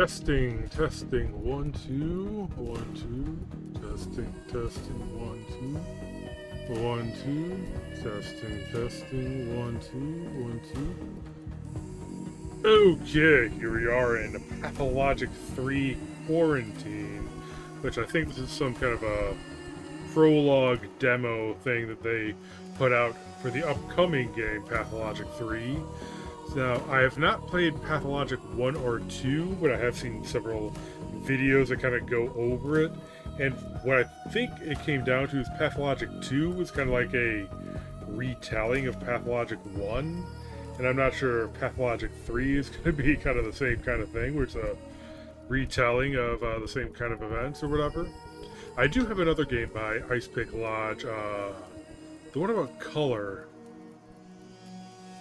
Testing, testing, 1, 2, 1, 2, testing, testing, 1, 2, 1, 2, testing, testing, 1, 2, 1, 2. Okay, here we are in Pathologic 3 Quarantine, which I think this is some kind of a prologue demo thing that they put out for the upcoming game, Pathologic 3. Now, I have not played Pathologic 1 or 2, but I have seen several videos that kind of go over it. And what I think it came down to is Pathologic 2 was kind of like a retelling of Pathologic 1. And I'm not sure if Pathologic 3 is going to be kind of the same kind of thing, where it's a retelling of the same kind of events or whatever. I do have another game by Ice Pick Lodge, the one about color.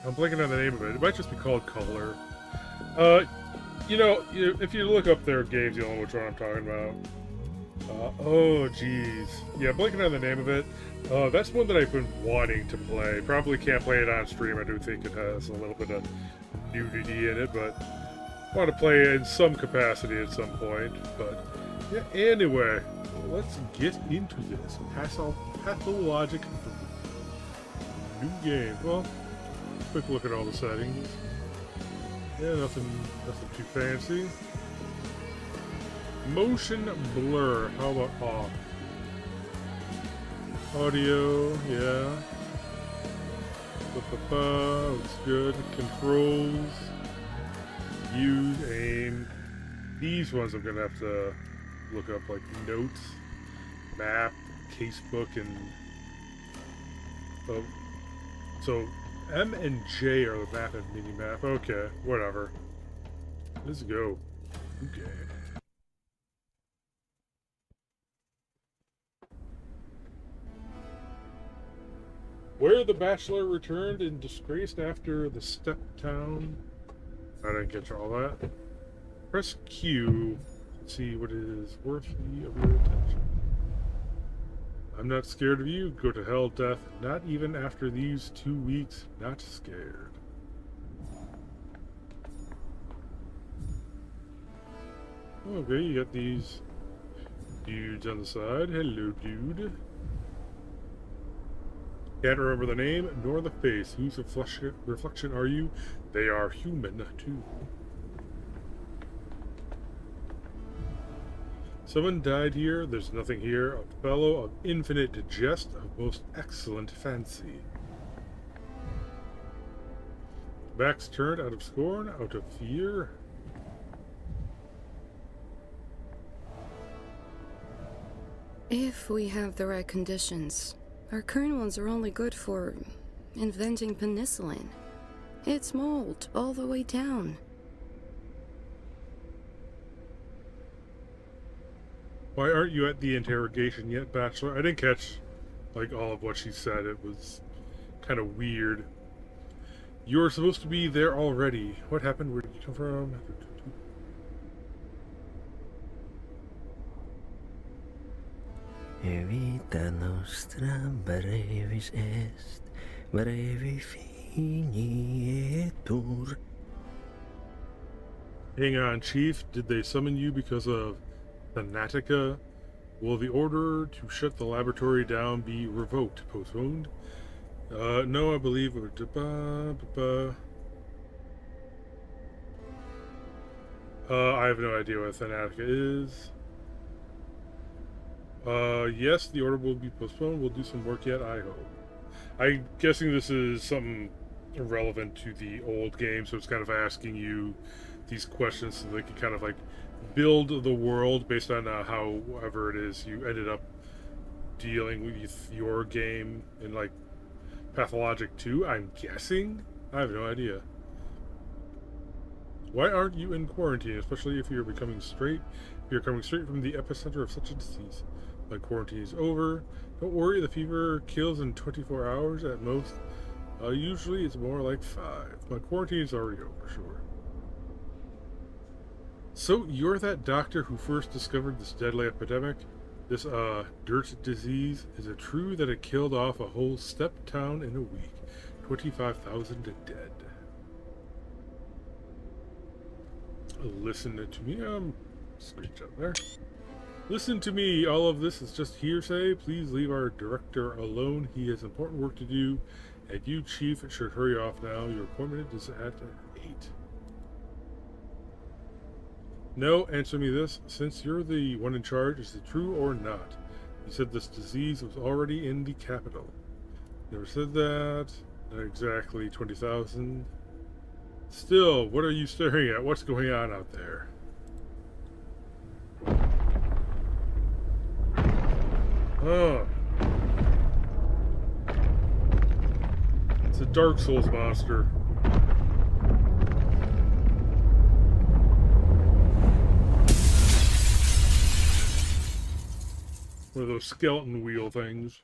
I'm blanking on the name of it. It might just be called Color. If you look up their games, you'll know which one I'm talking about. Oh, geez. Yeah, blanking on the name of it. That's one that I've been wanting to play. Probably can't play it on stream. I do think it has a little bit of nudity in it, but I want to play it in some capacity at some point. But, yeah, anyway, let's get into this. Pathologic new game. Well, quick look at all the settings. Yeah, nothing too fancy. Motion blur. How about off? Audio, yeah. Looks good. Controls. Use, aim. These ones I'm gonna have to look up, like notes, map, casebook, and so M and J are the map and mini map. Okay, whatever. Let's go. Okay. Where the Bachelor returned in disgrace after the step town. I didn't catch all that. Press Q. Let's see what is worthy of your attention. I'm not scared of you. Go to hell, death. Not even after these 2 weeks. Not scared. Okay, you got these dudes on the side. Hello, dude. Can't remember the name nor the face. Whose reflection are you? They are human, too. Someone died here. There's nothing here. A fellow of infinite jest, of most excellent fancy. Backs turned out of scorn, out of fear. If we have the right conditions. Our current ones are only good for inventing penicillin. It's mold all the way down. Why aren't you at the interrogation yet, Bachelor? I didn't catch, like, all of what she said. It was kind of weird. You were supposed to be there already. What happened? Where did you come from? Vita nostra brevis est, brevi finietur. Hang on, Chief. Did they summon you because of Thanatica? Will the order to shut the laboratory down be revoked? Postponed? No, I believe it would... I have no idea what Thanatica is. Yes, the order will be postponed. We'll do some work yet, I hope. I'm guessing this is something relevant to the old game, so it's kind of asking you these questions so they can kind of like build the world based on however it is you ended up dealing with your game in like Pathologic 2, I'm guessing? I have no idea. Why aren't you in quarantine, especially if you're coming straight from the epicenter of such a disease? My quarantine is over. Don't worry, the fever kills in 24 hours at most. Usually it's more like 5. My quarantine is already over, sure. So, you're that doctor who first discovered this deadly epidemic? This, dirt disease? Is it true that it killed off a whole step town in a week? 25,000 dead. Listen to me. Screech up there. Listen to me. All of this is just hearsay. Please leave our director alone. He has important work to do. And you, Chief, should hurry off now. Your appointment is at 8. No, answer me this. Since you're the one in charge, is it true or not? You said this disease was already in the capital. Never said that. Not exactly 20,000. Still, what are you staring at? What's going on out there? Oh. It's a Dark Souls monster. One of those skeleton wheel things.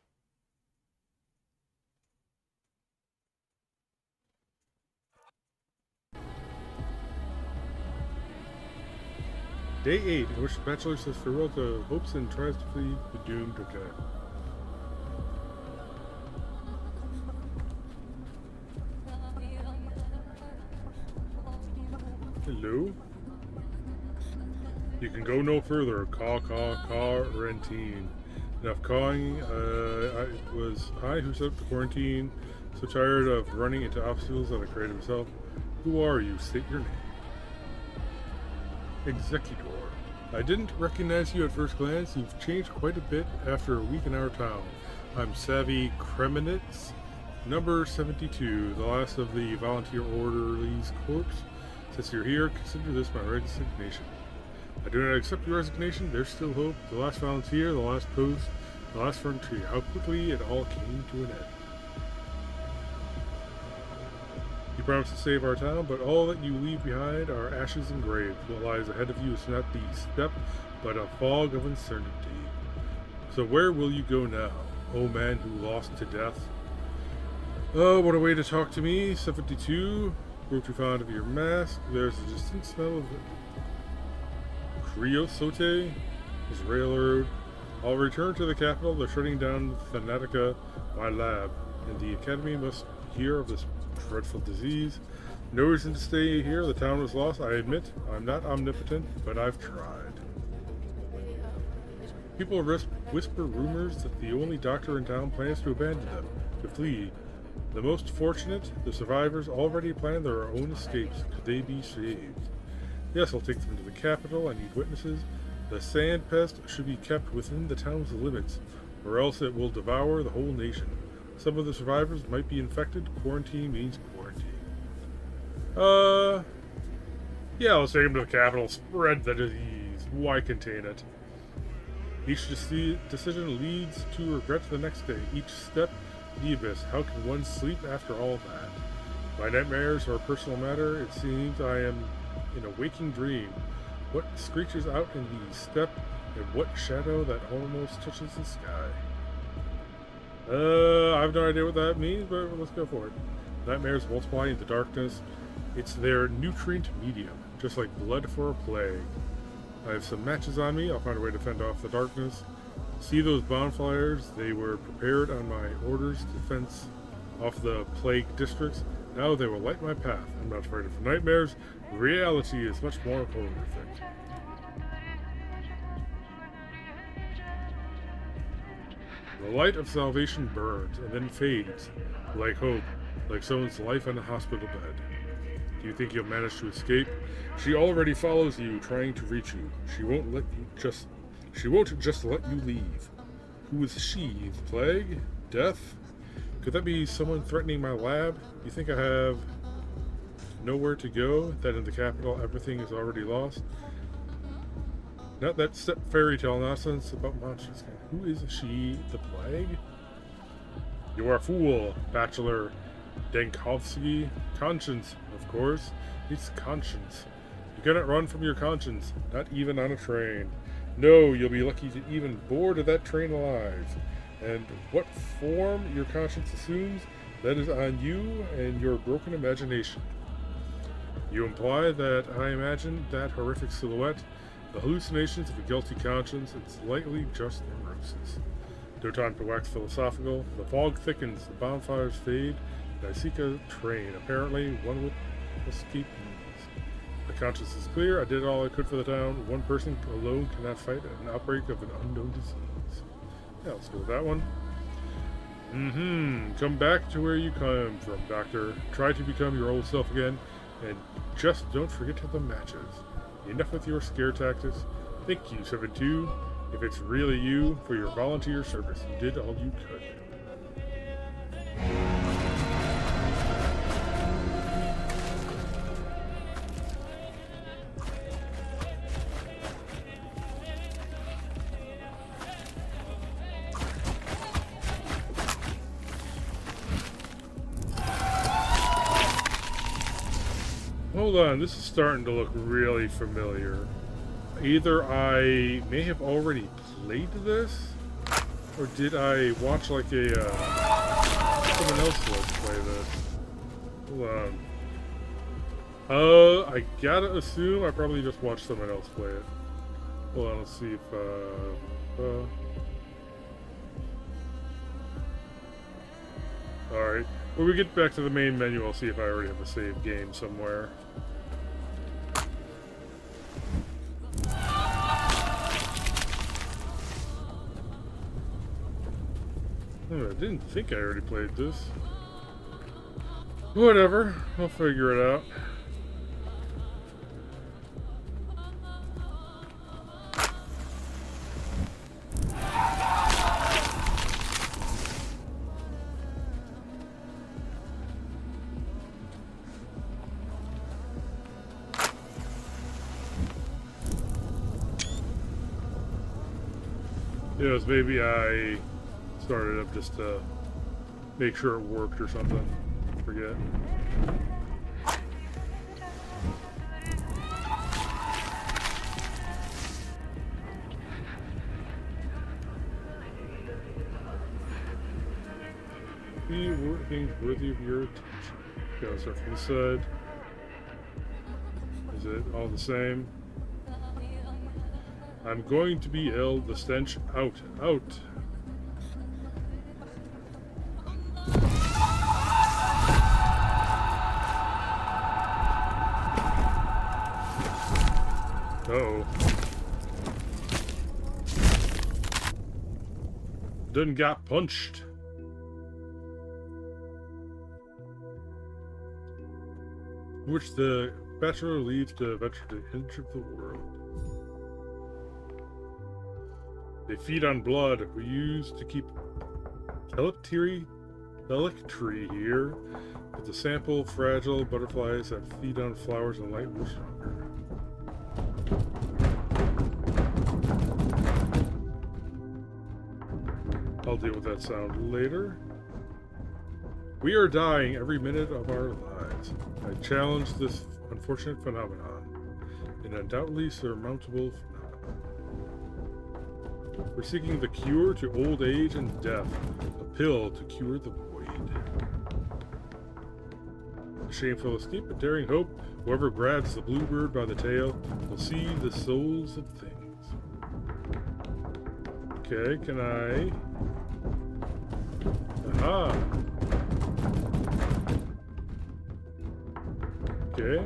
Day 8, in which the Bachelor says farewell to hopes and tries to flee the doomed. Okay. Hello? You can go no further. Quarantine. Enough cawing. It was I who set up the quarantine. So tired of running into obstacles that I created myself. Who are you? State your name. Executor. I didn't recognize you at first glance. You've changed quite a bit after a week in our town. I'm Savvy Kremenitz, number 72, the last of the volunteer orderlies corps. Since you're here, consider this my resignation. I do not accept your resignation. There's still hope. The last volunteer, the last post, the last frontier. How quickly it all came to an end. You promised to save our town, but all that you leave behind are ashes and graves. What lies ahead of you is not the steppe, but a fog of uncertainty. So where will you go now, oh man who lost to death? Oh, what a way to talk to me. 72. Grew too fond of your mask. There's a distinct smell of creosote. Is railroad. I'll return to the capital. They're shutting down Thanatica, my lab, and the academy must hear of this dreadful disease. No reason to stay here. The town was lost. I admit I'm not omnipotent, but I've tried. People whisper rumors that the only doctor in town plans to abandon them, to flee. The most fortunate, the survivors, already plan their own escapes. Could they be saved? Yes, I'll take them to the capital. I need witnesses. The sand pest should be kept within the town's limits, or else it will devour the whole nation. Some of the survivors might be infected. Quarantine means quarantine. Yeah, let's take them to the capital. Spread the disease. Why contain it? Each decision leads to regret the next day. Each step, the abyss. How can one sleep after all that? My nightmares are a personal matter. It seems I am in a waking dream. What screeches out in the steppe, and what shadow that almost touches the sky? I have no idea what that means, but let's go for it. Nightmares multiply in the darkness. It's their nutrient medium, just like blood for a plague. I have some matches on me. I'll find a way to fend off the darkness. See those bonfires? They were prepared on my orders to fence off the plague districts. Now they will light my path. I'm not afraid of nightmares. Reality is much more horrific. The light of salvation burns and then fades, like hope, like someone's life on a hospital bed. Do you think you'll manage to escape? She already follows you, trying to reach you. She won't just let you leave. Who is she? The plague? Death? Could that be someone threatening my lab? You think I have nowhere to go? That in the capital everything is already lost? Not that step fairy tale nonsense about monsters. Who is she? The plague? You are a fool, Bachelor Dankovsky. Conscience, of course. It's conscience. You cannot run from your conscience, not even on a train. No, you'll be lucky to even board that train alive. And what form your conscience assumes, that is on you and your broken imagination. You imply that I imagined that horrific silhouette, the hallucinations of a guilty conscience. It's likely just neurosis. No time to wax philosophical. The fog thickens, the bonfires fade, and I seek a train. Apparently, one with escape means. A conscience is clear. I did all I could for the town. One person alone cannot fight an outbreak of an unknown disease. Yeah, let's go with that one. Come back to where you come from, Doctor. Try to become your old self again, and just don't forget the matches. Enough with your scare tactics. Thank you, 7-2. If it's really you, for your volunteer service, you did all you could. Hold on, this is starting to look really familiar. Either I may have already played this, or did I watch like a someone else let's play this? Hold on. I gotta assume I probably just watched someone else play it. Hold on, let's see if alright. When we get back to the main menu, I'll see if I already have a save game somewhere. I didn't think I already played this. Whatever, I'll figure it out. Yes, maybe I started up just to make sure it worked or something. Forget. Be things worthy of your attention. Go start from the side. Is it all the same? I'm going to be ill. The stench out. Out. Uh-oh. Done got punched. Which the bachelor leads to venture to enter the world. They feed on blood. We use to keep teleptry here. But the sample fragile butterflies that feed on flowers and light were stronger. I'll deal with that sound later. We are dying every minute of our lives. I challenge this unfortunate phenomenon, an undoubtedly surmountable phenomenon. We're seeking the cure to old age and death, a pill to cure the void. A shameful escape, a daring hope. Whoever grabs the bluebird by the tail will see the souls of things. Okay, can I... Aha! Okay.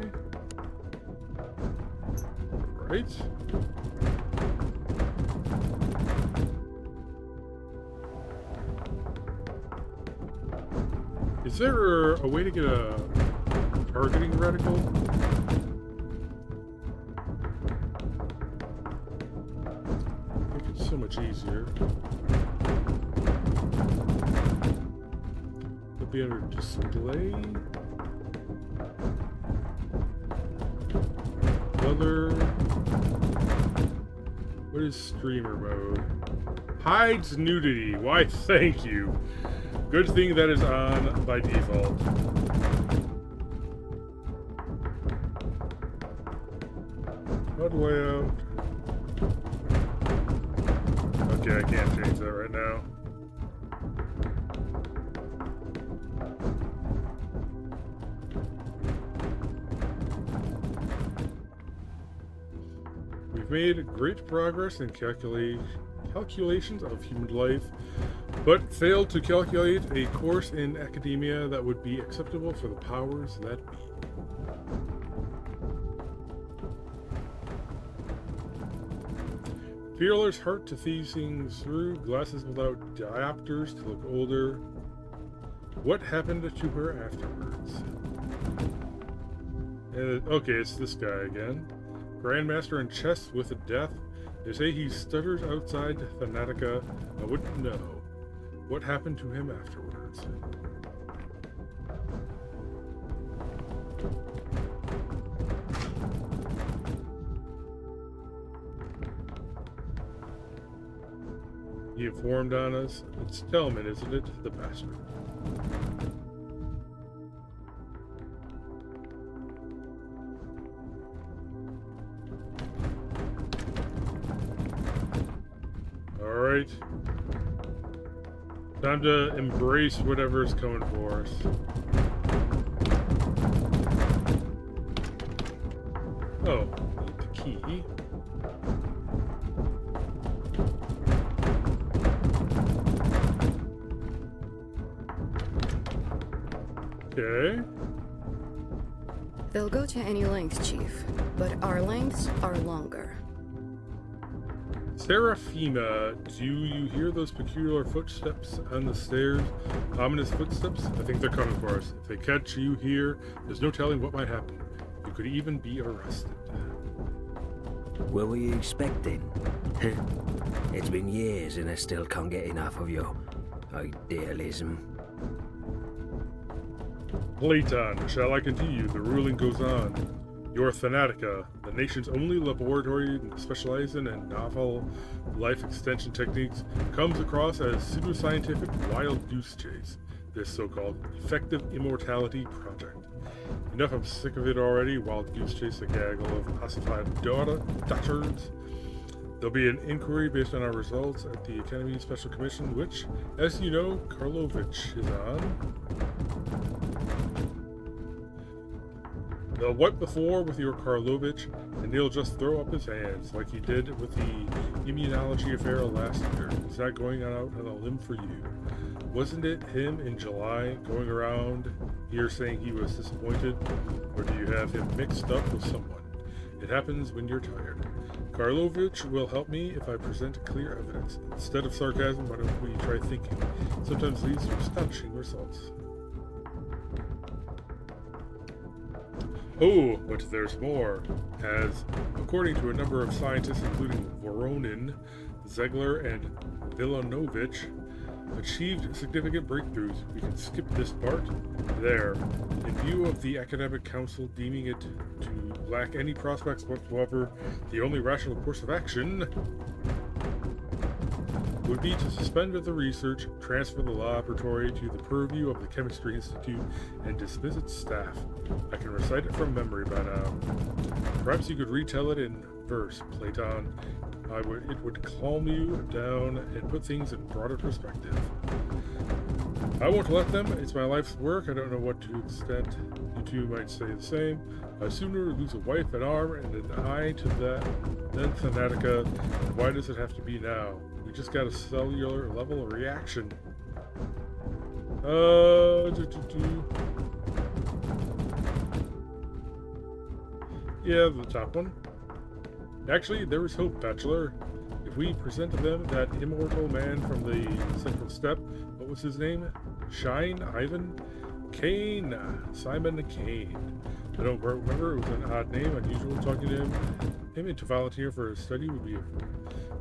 Right. Is there a way to get a targeting reticle? I think it's so much easier. It'll be under display. Other. What is streamer mode? Hides nudity. Why, thank you. Good thing that is on by default. HUD layout. Okay, I can't change that right now. We've made great progress in calculations of human life, but failed to calculate a course in academia that would be acceptable for the powers that be. Fearless heart to see things through, glasses without diopters to look older. What happened to her afterwards? Okay, it's this guy again. Grandmaster in chess with a death. They say he stutters outside Thanatica. I wouldn't know. What happened to him afterwards? He informed on us. It's Telman, isn't it? The bastard. Alright. Time to embrace whatever's coming for us. Oh, need the key. Okay. They'll go to any length, Chief, but our lengths are longer. Seraphima, do you hear those peculiar footsteps on the stairs? Ominous footsteps? I think they're coming for us. If they catch you here, there's no telling what might happen. You could even be arrested. What were you expecting? It's been years and I still can't get enough of your idealism. Playton, shall I continue? The ruling goes on. Your Thanatica, the nation's only laboratory specializing in novel life extension techniques, comes across as pseudoscientific wild goose chase, this so-called effective immortality project. Enough, I'm sick of it already. Wild goose chase, a gaggle of ossified dotards. There'll be an inquiry based on our results at the Academy Special Commission, which, as you know, Karlovich is on. They'll wipe the floor with your Karlovich, and he'll just throw up his hands, like he did with the immunology affair last year. He's not going out on a limb for you. Wasn't it him in July going around here saying he was disappointed? Or do you have him mixed up with someone? It happens when you're tired. Karlovich will help me if I present clear evidence. Instead of sarcasm, why don't we try thinking? Sometimes leads to astonishing results. Oh, but there's more, as, according to a number of scientists including Voronin, Zegler, and Villanovich, achieved significant breakthroughs. We can skip this part. There. In view of the Academic Council deeming it to lack any prospects whatsoever, the only rational course of action would be to suspend the research, transfer the laboratory to the purview of the Chemistry Institute, and dismiss its staff. I can recite it from memory by now. Perhaps you could retell it in verse, Platon. It would calm you down and put things in broader perspective. I won't let them. It's my life's work. I don't know what to extent. You two might say the same. I'd sooner lose a wife, an arm, and an eye to that than Thanatica. And why does it have to be now? We just got a cellular level reaction. Yeah, the top one. Actually, there is hope, Bachelor. If we present to them that immortal man from the central step, what was his name? Shine? Ivan? Kane? Simon Kane. I don't remember, it was an odd name, unusual talking to him. Him to volunteer for a study would be a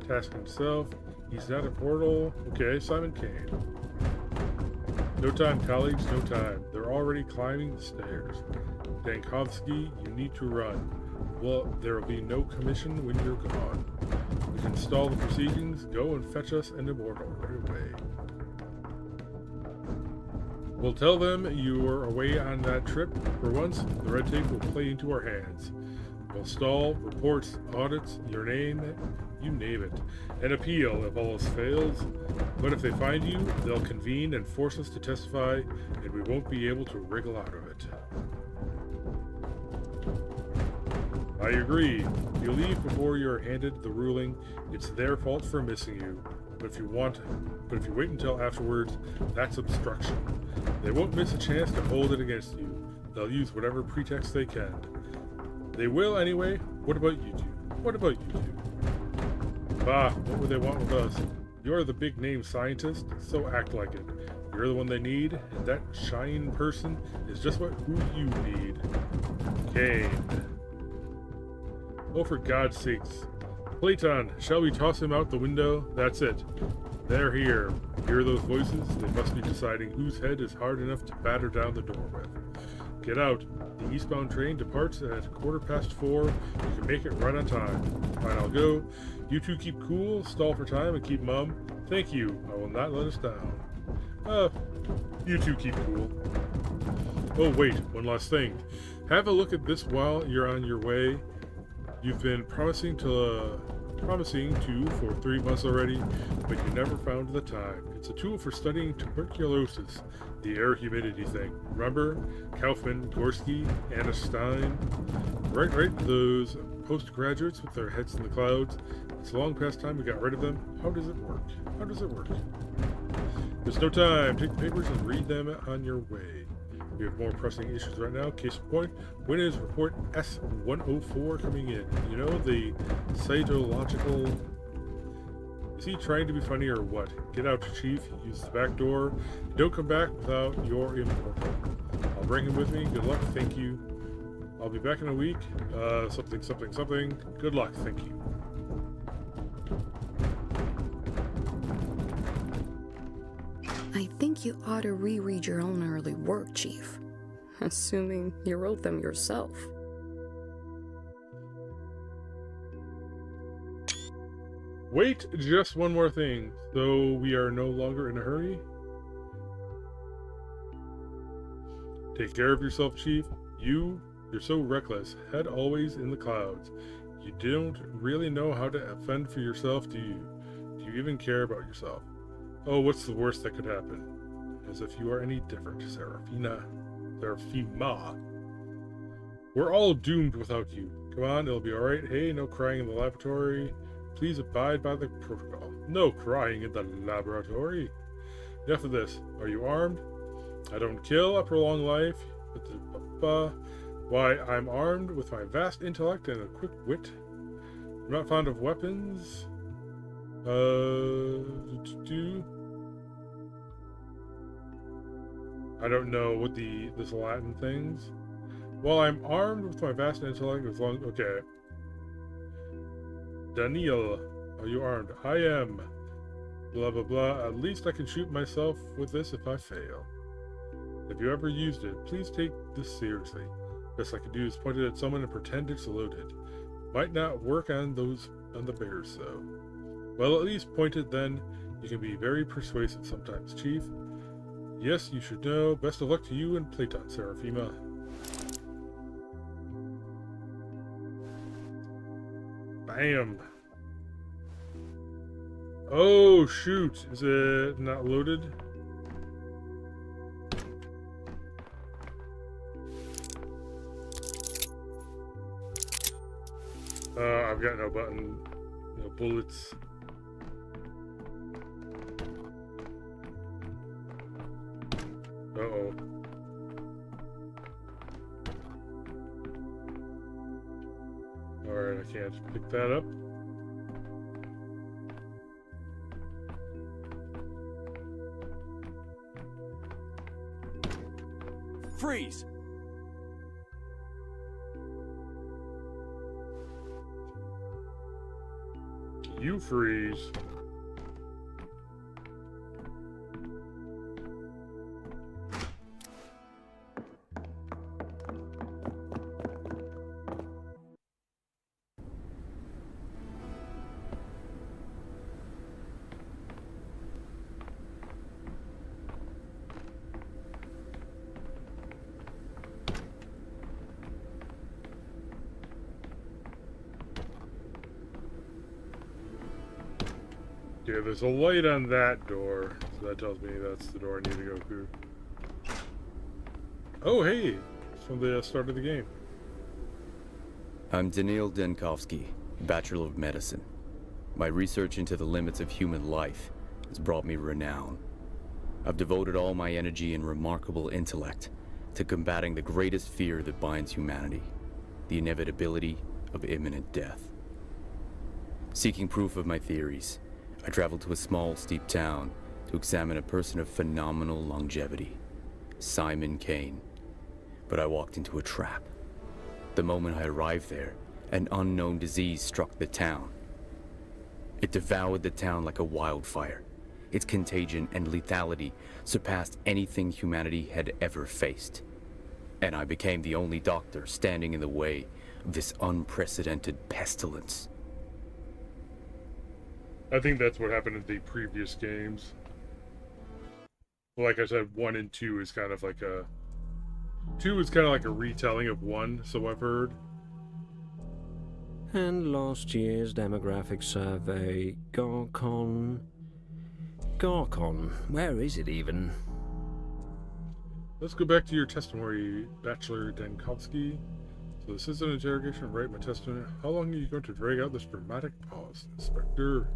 task himself. He's not a portal. Okay, Simon Kane. No time, colleagues, no time. They're already climbing the stairs. Dankovsky, you need to run. Well, there will be no commission when you're gone. We can stall the proceedings. Go and fetch us an immortal right away. We'll tell them you were away on that trip. For once, the red tape will play into our hands. We'll stall, reports, audits, your name, you name it. An appeal if all else fails. But if they find you, they'll convene and force us to testify, and we won't be able to wriggle out of it. I agree. If you leave before you're handed the ruling, it's their fault for missing you. But if you wait until afterwards, that's obstruction. They won't miss a chance to hold it against you. They'll use whatever pretext they can. They will anyway. What about you two? What about you two? Bah, what would they want with us? You're the big name scientist, so act like it. You're the one they need, and that Shine person is just who you need. Kane. Oh, for God's sakes. Platon, shall we toss him out the window? That's it. They're here. Hear those voices? They must be deciding whose head is hard enough to batter down the door with. Get out. The eastbound train departs at 4:15. You can make it right on time. Fine, I'll go. You two keep cool, stall for time, and keep mum. Thank you. I will not let us down. You two keep cool. Oh, wait, one last thing. Have a look at this while you're on your way. You've been promising to for 3 months already, but you never found the time. It's a tool for studying tuberculosis, the air humidity thing. Remember? Kaufman, Gorski, Anna Stein. Right, those postgraduates with their heads in the clouds. It's long past time we got rid of them. How does it work? There's no time. Take the papers and read them on your way. We have more pressing issues right now. Case in point, when is report S-104 coming in? You know, the cytological... Is he trying to be funny or what? Get out, Chief. Use the back door. Don't come back without your immortal. I'll bring him with me. Good luck. Thank you. I'll be back in a week. Something. Good luck. Thank you. I think you ought to reread your own early work, Chief. Assuming you wrote them yourself. Wait, just one more thing. So we are no longer in a hurry? Take care of yourself, Chief. You're so reckless. Head always in the clouds. You don't really know how to fend for yourself, do you? Do you even care about yourself? Oh, what's the worst that could happen? As if you are any different, Seraphima. We're all doomed without you. Come on, it'll be alright. Hey, no crying in the laboratory. Please abide by the protocol. No crying in the laboratory. Enough of this. Are you armed? I don't kill, I prolong life. Why, I'm armed with my vast intellect and a quick wit. I'm not fond of weapons. I don't know what this Latin things. Well, I'm armed with my vast intellect as long... Okay. Daniel, are you armed? I am. Blah, blah, blah. At least I can shoot myself with this if I fail. If you ever used it, please take this seriously. Best I can do is point it at someone and pretend it's loaded. Might not work on the bears, though. Well, at least point it then. You can be very persuasive sometimes, Chief. Yes, you should know. Best of luck to you and Platon, Seraphima. Bam. Oh, shoot. Is it not loaded? I've got no button, no bullets. Uh-oh. Alright, I can't pick that up. Freeze! You freeze. Yeah, there's a light on that door, so that tells me that's the door I need to go through. Oh, hey! It's from the start of the game. I'm Daniil Denkovsky, Bachelor of Medicine. My research into the limits of human life has brought me renown. I've devoted all my energy and remarkable intellect to combating the greatest fear that binds humanity, the inevitability of imminent death. Seeking proof of my theories, I traveled to a small, steep town to examine a person of phenomenal longevity, Simon Kane. But I walked into a trap. The moment I arrived there, an unknown disease struck the town. It devoured the town like a wildfire. Its contagion and lethality surpassed anything humanity had ever faced. And I became the only doctor standing in the way of this unprecedented pestilence. I think that's what happened in the previous games. Like I said, 1 and 2 is kind of like a... 2 is kind of like a retelling of 1, so I've heard. And last year's demographic survey, Garcon, where is it even? Let's go back to your testimony, Bachelor Denkovsky. So this is an interrogation, right? My testimony. How long are you going to drag out this dramatic pause, Inspector?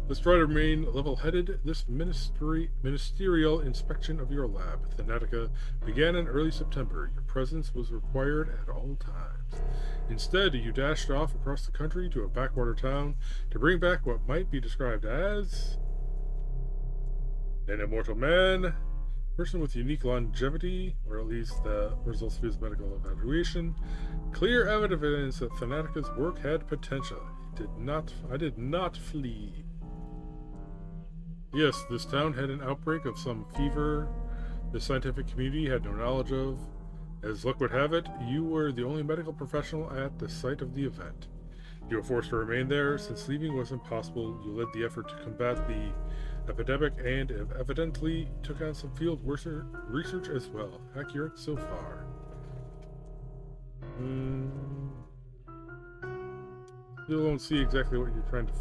Let's try to remain level-headed. This ministerial inspection of your lab, Thanatica, began in early September. Your presence was required at all times. Instead, you dashed off across the country to a backwater town to bring back what might be described as an immortal man, person with unique longevity, or at least the results of his medical evaluation. Clear evidence that Thanatica's work had potential. I did not flee. Yes, this town had an outbreak of some fever the scientific community had no knowledge of. As luck would have it, you were the only medical professional at the site of the event. You were forced to remain there. Since leaving was impossible, you led the effort to combat the epidemic and evidently took on some field research as well. Accurate so far. Still don't see exactly what you're trying to...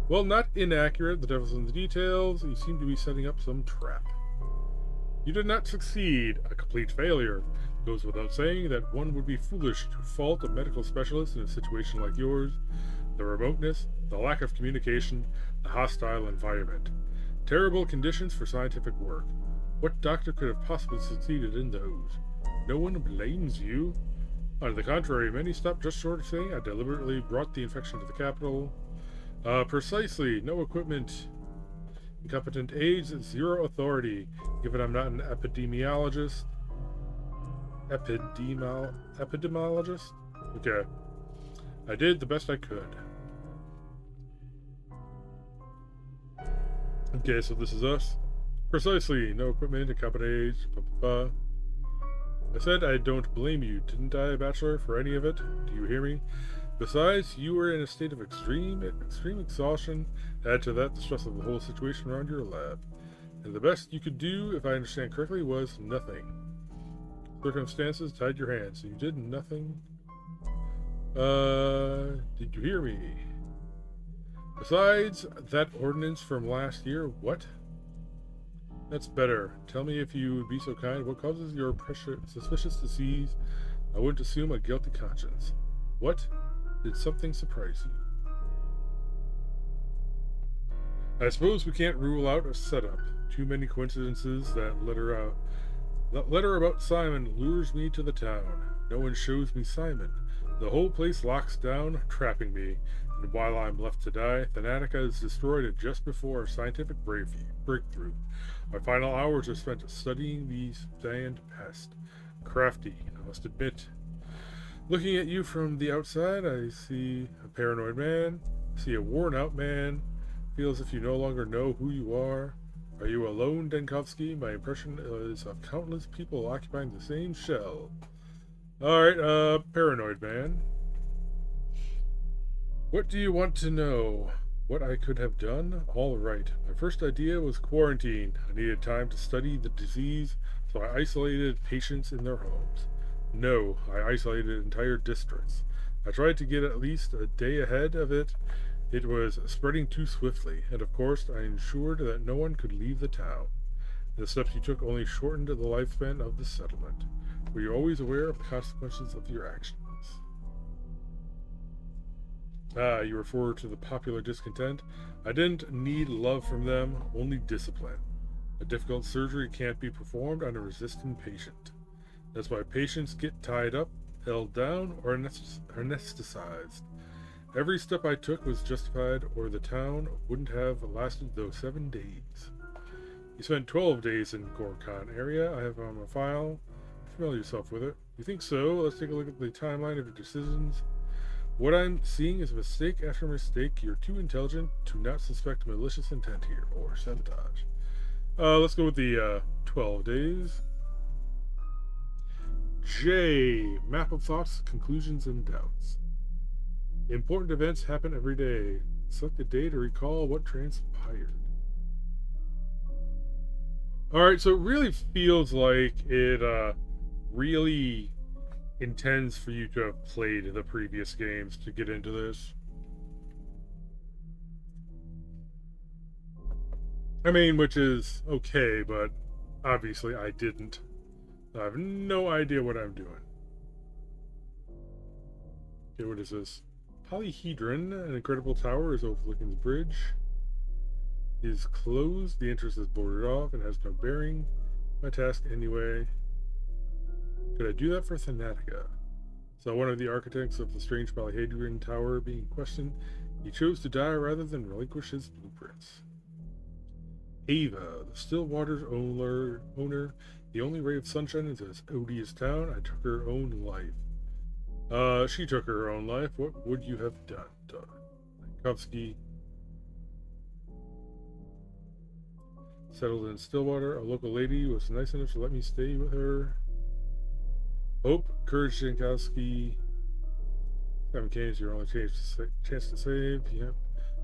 Well, not inaccurate. The devil's in the details. You seem to be setting up some trap. You did not succeed. A complete failure. It goes without saying that one would be foolish to fault a medical specialist in a situation like yours. The remoteness, the lack of communication, the hostile environment. Terrible conditions for scientific work. What doctor could have possibly succeeded in those? No one blames you. On the contrary, many stopped just short of saying I deliberately brought the infection to the capital. Precisely. No equipment. Incompetent aides, zero authority. Given I'm not an epidemiologist. Epidemiologist? Okay. I did the best I could. Okay, so this is us. Precisely. No equipment, incompetent aides. I said I don't blame you, didn't I, Bachelor, for any of it? Do you hear me? Besides, you were in a state of extreme exhaustion. Add to that the stress of the whole situation around your lab. And the best you could do, if I understand correctly, was nothing. Circumstances tied your hands, so you did nothing. Did you hear me? Besides that ordinance from last year, what? That's better. Tell me, if you would be so kind, what causes your suspicious disease? I wouldn't assume a guilty conscience. What? Did something surprise you? I suppose we can't rule out a setup. Too many coincidences. That letter about Simon lures me to the town. No one shows me Simon. The whole place locks down, trapping me. And while I'm left to die, Thanatica is destroyed just before our scientific breakthrough. My final hours are spent studying the sand pest. Crafty, I must admit. Looking at you from the outside, I see a paranoid man, see a worn-out man. Feel as if you no longer know who you are. Are you alone, Denkovsky? My impression is of countless people occupying the same shell. Alright, paranoid man. What do you want to know? What I could have done? All right. My first idea was quarantine. I needed time to study the disease, so I isolated patients in their homes. No, I isolated entire districts. I tried to get at least a day ahead of it. It was spreading too swiftly, and of course I ensured that no one could leave the town. The steps you took only shortened the lifespan of the settlement. Were you always aware of the consequences of your actions? You refer to the popular discontent. I didn't need love from them, only discipline. A difficult surgery can't be performed on a resistant patient. That's why patients get tied up, held down, or anesthetized. Every step I took was justified, or the town wouldn't have lasted those 7 days. You spent 12 days in Gorkon area. I have on my file. Familiar yourself with it. You think so? Let's take a look at the timeline of your decisions. What I'm seeing is a mistake after mistake. You're too intelligent to not suspect malicious intent here, or sabotage. Let's go with the 12 days. J. Map of thoughts, conclusions, and doubts. Important events happen every day. Select a day to recall what transpired. Alright, so it really feels like it really intends for you to have played the previous games to get into this. I mean, which is okay, but obviously I didn't. I have no idea what I'm doing. Okay, what is this? Polyhedron, an incredible tower, is overlooking the bridge. It is closed, the entrance is boarded off, and has no bearing. My task anyway. Could I do that for Thanatica? So one of the architects of the strange Polyhedron tower being questioned, he chose to die rather than relinquish his blueprints. Ava, the Stillwater's owner, the only ray of sunshine into this odious town, I took her own life. She took her own life. What would you have done? Tchaikovsky settled in Stillwater. A local lady was nice enough to let me stay with her. Hope, courage, Tchaikovsky. Simon Kane is your only chance to save. Yep.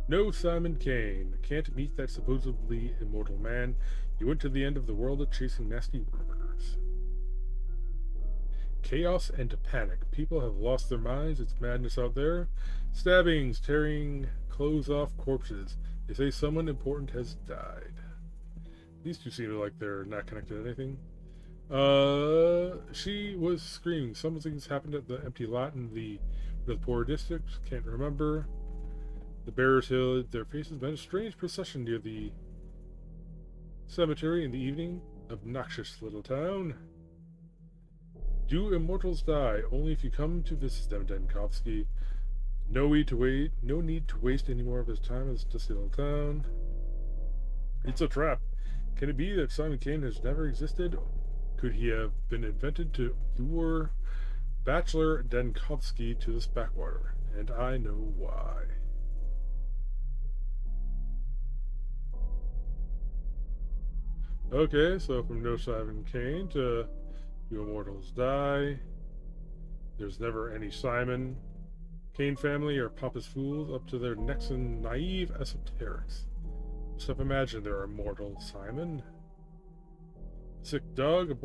No, Simon Kane. Can't meet that supposedly immortal man. He went to the end of the world chasing nasty rumors. Chaos and panic. People have lost their minds. It's madness out there. Stabbings, tearing clothes off corpses. They say someone important has died. These two seem like they're not connected to anything. She was screaming. Something's happened at the empty lot in the poor district. Can't remember. The bearers hid their faces. Been a strange procession near the cemetery in the evening. Obnoxious little town. Do immortals die? Only if you come to visit them, Denkovsky. No need to waste any more of his time in this dusty little town. It's a trap. Can it be that Simon Kane has never existed? Could he have been invented to lure Bachelor Denkovsky to this backwater? And I know why. Okay, so from no Simon Kane to Do Immortals Die. There's never any Simon. Kane family are pompous fools up to their necks in naive esoterics. Just imagine they're immortal, Simon. Sick dog, a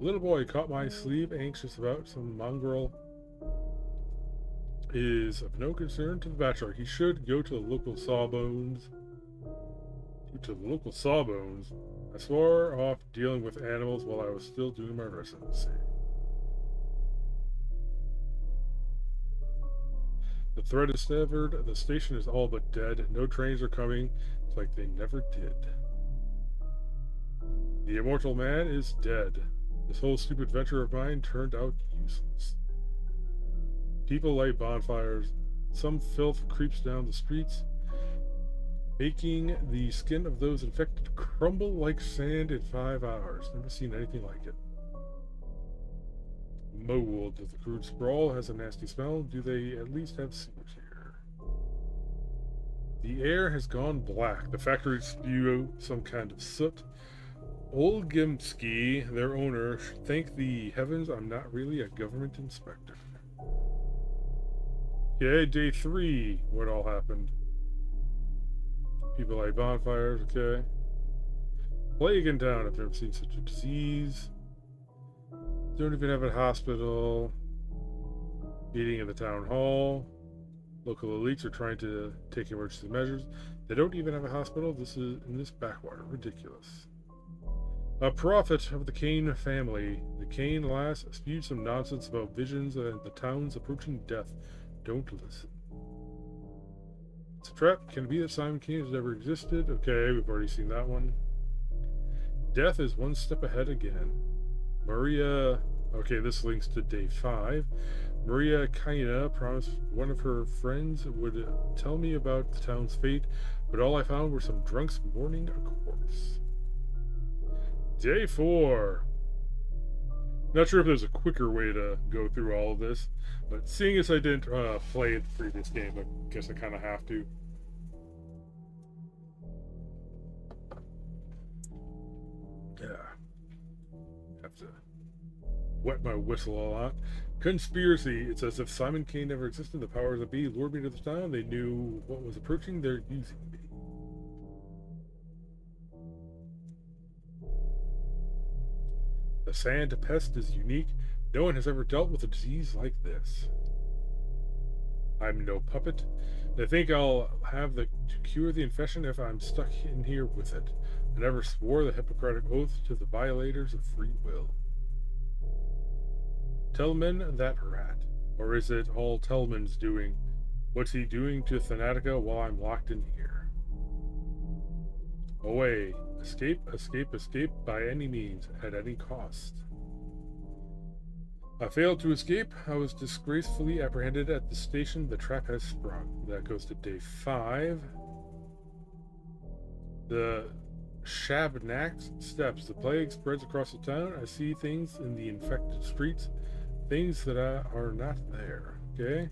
little boy caught my sleeve, anxious about some mongrel. Is of no concern to the Bachelor. He should go to the local Sawbones. I swore off dealing with animals while I was still doing my residency. The thread is severed. The station is all but dead. No trains are coming. It's like they never did. The immortal man is dead. This whole stupid venture of mine turned out useless. People light bonfires. Some filth creeps down the streets, making the skin of those infected crumble like sand in 5 hours. Never seen anything like it. Mold. The crude sprawl has a nasty smell. Do they at least have sewers here? The air has gone black. The factories spew some kind of soot. Old Gimsky, their owner, should thank the heavens I'm not really a government inspector. Okay, day 3. What all happened? People light bonfires, okay. Plague in town. I've never seen such a disease. Don't even have a hospital. Meeting in the town hall. Local elites are trying to take emergency measures. They don't even have a hospital. This is in this backwater. Ridiculous. A prophet of the Kane family. The Kane lass spewed some nonsense about visions and the town's approaching death. Don't listen. It's a trap. Can it be that Simon Kane has never existed? Okay, we've already seen that one. Death is one step ahead again. Maria. Okay, this links to day 5. Maria Kaina promised one of her friends would tell me about the town's fate, but all I found were some drunks mourning a corpse. Day 4. Not sure if there's a quicker way to go through all of this, but seeing as I didn't play the previous game, I guess I kind of have to. Yeah. Have to wet my whistle a lot. Conspiracy. It's as if Simon Kane never existed. The powers that be lured me to the town. They knew what was approaching. They're using me. The sand pest is unique. No one has ever dealt with a disease like this. I'm no puppet. They think I'll have to cure the infection if I'm stuck in here with it. I never swore the Hippocratic Oath to the violators of free will. Tellman, that rat. Or is it all Tellman's doing? What's he doing to Thanatica while I'm locked in here? Away. Escape, escape, escape by any means, at any cost. I failed to escape. I was disgracefully apprehended at the station. The trap has sprung. That goes to day 5. The Shabnak steps. The plague spreads across the town. I see things in the infected streets. Things that are not there. Okay?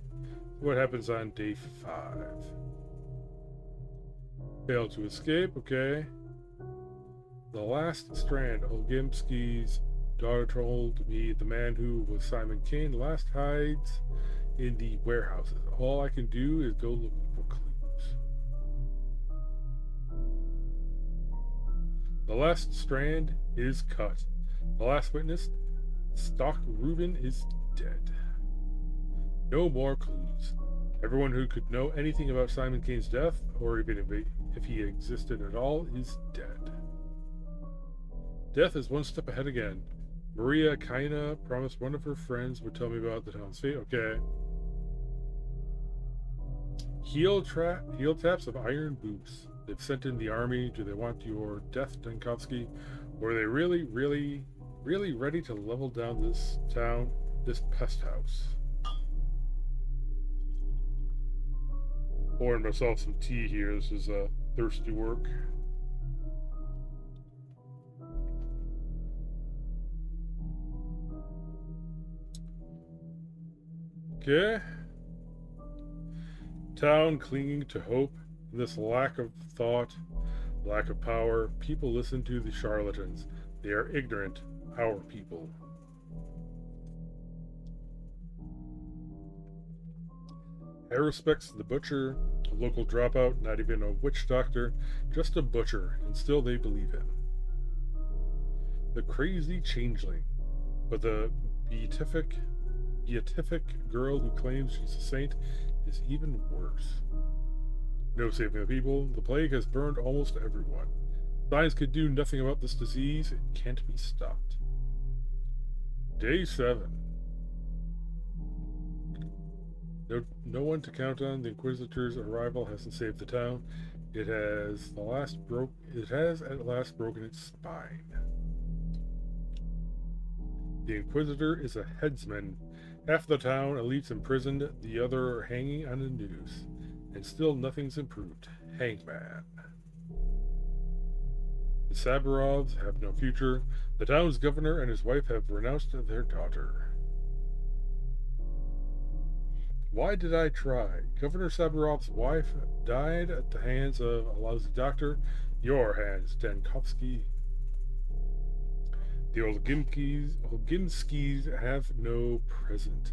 What happens on day 5? Failed to escape. Okay. The last strand. Olgimski's daughter told me the man who was Simon Kane last hides in the warehouses. All I can do is go looking for clues. The last strand is cut. The last witness, Stock Reuben, is dead. No more clues. Everyone who could know anything about Simon Kane's death, or even if he existed at all, is dead. Death is one step ahead again. Maria Kaina promised one of her friends would tell me about the town's fate. Okay. Heel taps of iron boots. They've sent in the army. Do they want your death, Denkovsky? Or are they really, really, really ready to level down this town, this pest house? Pouring myself some tea here. This is thirsty work. Okay. Town clinging to hope. This lack of thought, lack of power. People listen to the charlatans. They are ignorant. Our people. Aerospec's the butcher, a local dropout, not even a witch doctor, just a butcher, and still they believe him. The crazy changeling, but the beatific girl who claims she's a saint is even worse. No saving the people. The plague has burned almost everyone. Science could do nothing about this disease. It can't be stopped. Day 7. No one to count on. The Inquisitor's arrival hasn't saved the town. It has at last broken its spine. The Inquisitor is a headsman. Half the town, elites imprisoned, the other are hanging on a noose. And still nothing's improved. Hangman. The Sabarovs have no future. The town's governor and his wife have renounced their daughter. Why did I try? Governor Sabarov's wife died at the hands of a lousy doctor. Your hands, Denkovsky. The Olgimskis have no present.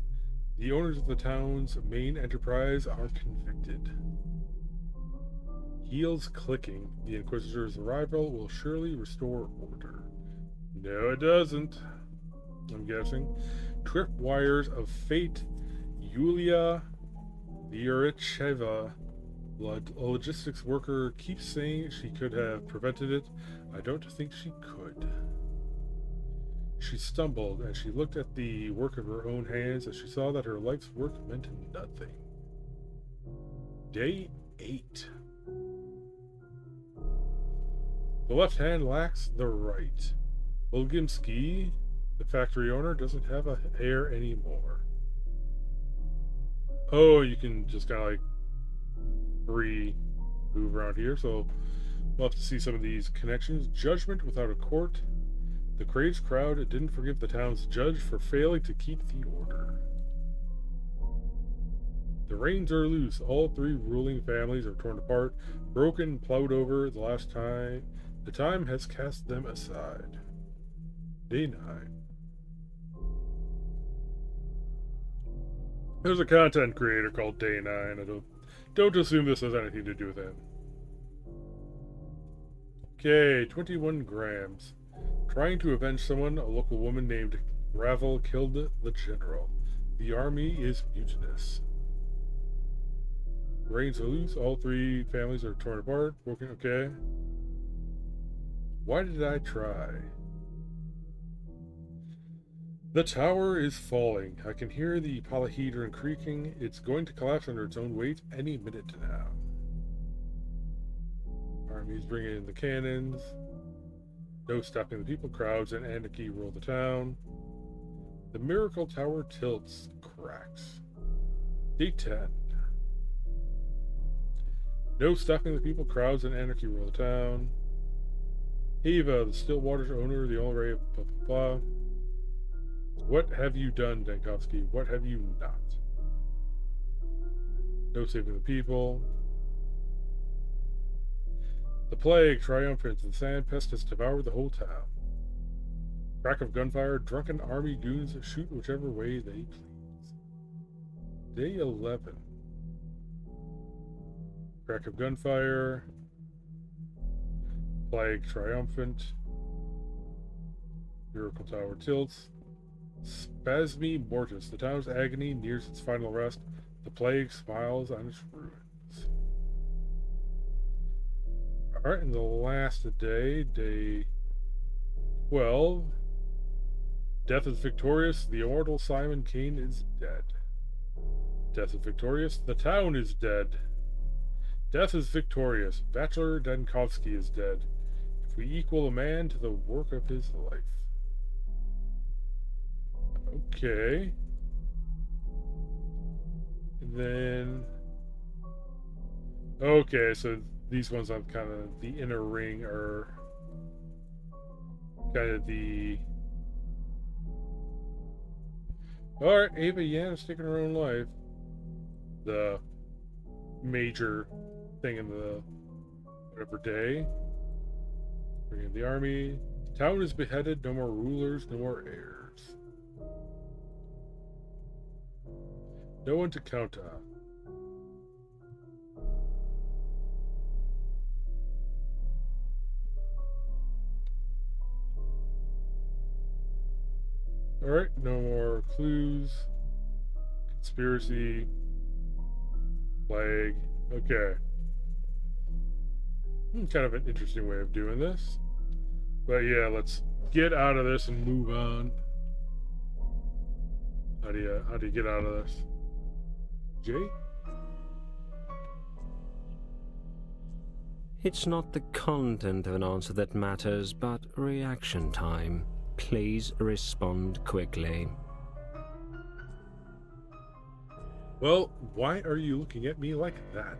The owners of the town's main enterprise are convicted. Heels clicking. The Inquisitor's arrival will surely restore order. No, it doesn't. I'm guessing. Tripwires of fate. Yulia Vyuricheva, a logistics worker, keeps saying she could have prevented it. I don't think she could. She stumbled, and she looked at the work of her own hands as she saw that her life's work meant nothing. Day 8. The left hand lacks the right. Olgimsky, the factory owner, doesn't have a hair anymore. Oh, you can just kind of like free move around here, so we'll have to see some of these connections. Judgment without a court. The Craves crowd didn't forgive the town's judge for failing to keep the order. The reins are loose. All three ruling families are torn apart, broken, plowed over. The time has cast them aside. Day 9. There's a content creator called Day 9. I don't assume this has anything to do with him. Okay, 21 grams. Trying to avenge someone, a local woman named Ravel killed the general. The army is mutinous. Reins are loose. All three families are torn apart. Broken. Okay. Why did I try? The tower is falling. I can hear the polyhedron creaking. It's going to collapse under its own weight any minute now. Army's bringing in the cannons. No stopping the people. Crowds and anarchy rule the town. The miracle tower tilts, cracks. Day 10. No stopping the people. Crowds and anarchy rule the town. Ava, the Stillwater's owner, the only ray of blah blah blah. What have you done, Dankovsky? What have you not? No saving the people. The plague, triumphant, the sand pest has devoured the whole town. Crack of gunfire, drunken army goons shoot whichever way they please. Day 11. Crack of gunfire. Plague, triumphant. Miracle tower tilts. Spasmi mortis. The town's agony nears its final rest. The plague smiles on its ruins. Alright, and the last day, day 12. Death is victorious. The immortal Simon Kane is dead. Death is victorious. The town is dead. Death is victorious. Bachelor Dankovsky is dead. If we equal a man to the work of his life. Okay. And then... Okay, so these ones on kind of the inner ring are kind of the... Alright, Ava Yan's taking her own life. The major thing in the whatever day. Bring in the army. Town is beheaded. No more rulers. No more heirs. No one to count on. Alright, no more clues. Conspiracy. Plague. Okay. Kind of an interesting way of doing this. But yeah, let's get out of this and move on. How do you get out of this? Jay? It's not the content of an answer that matters, but reaction time. Please respond quickly. Well, why are you looking at me like that?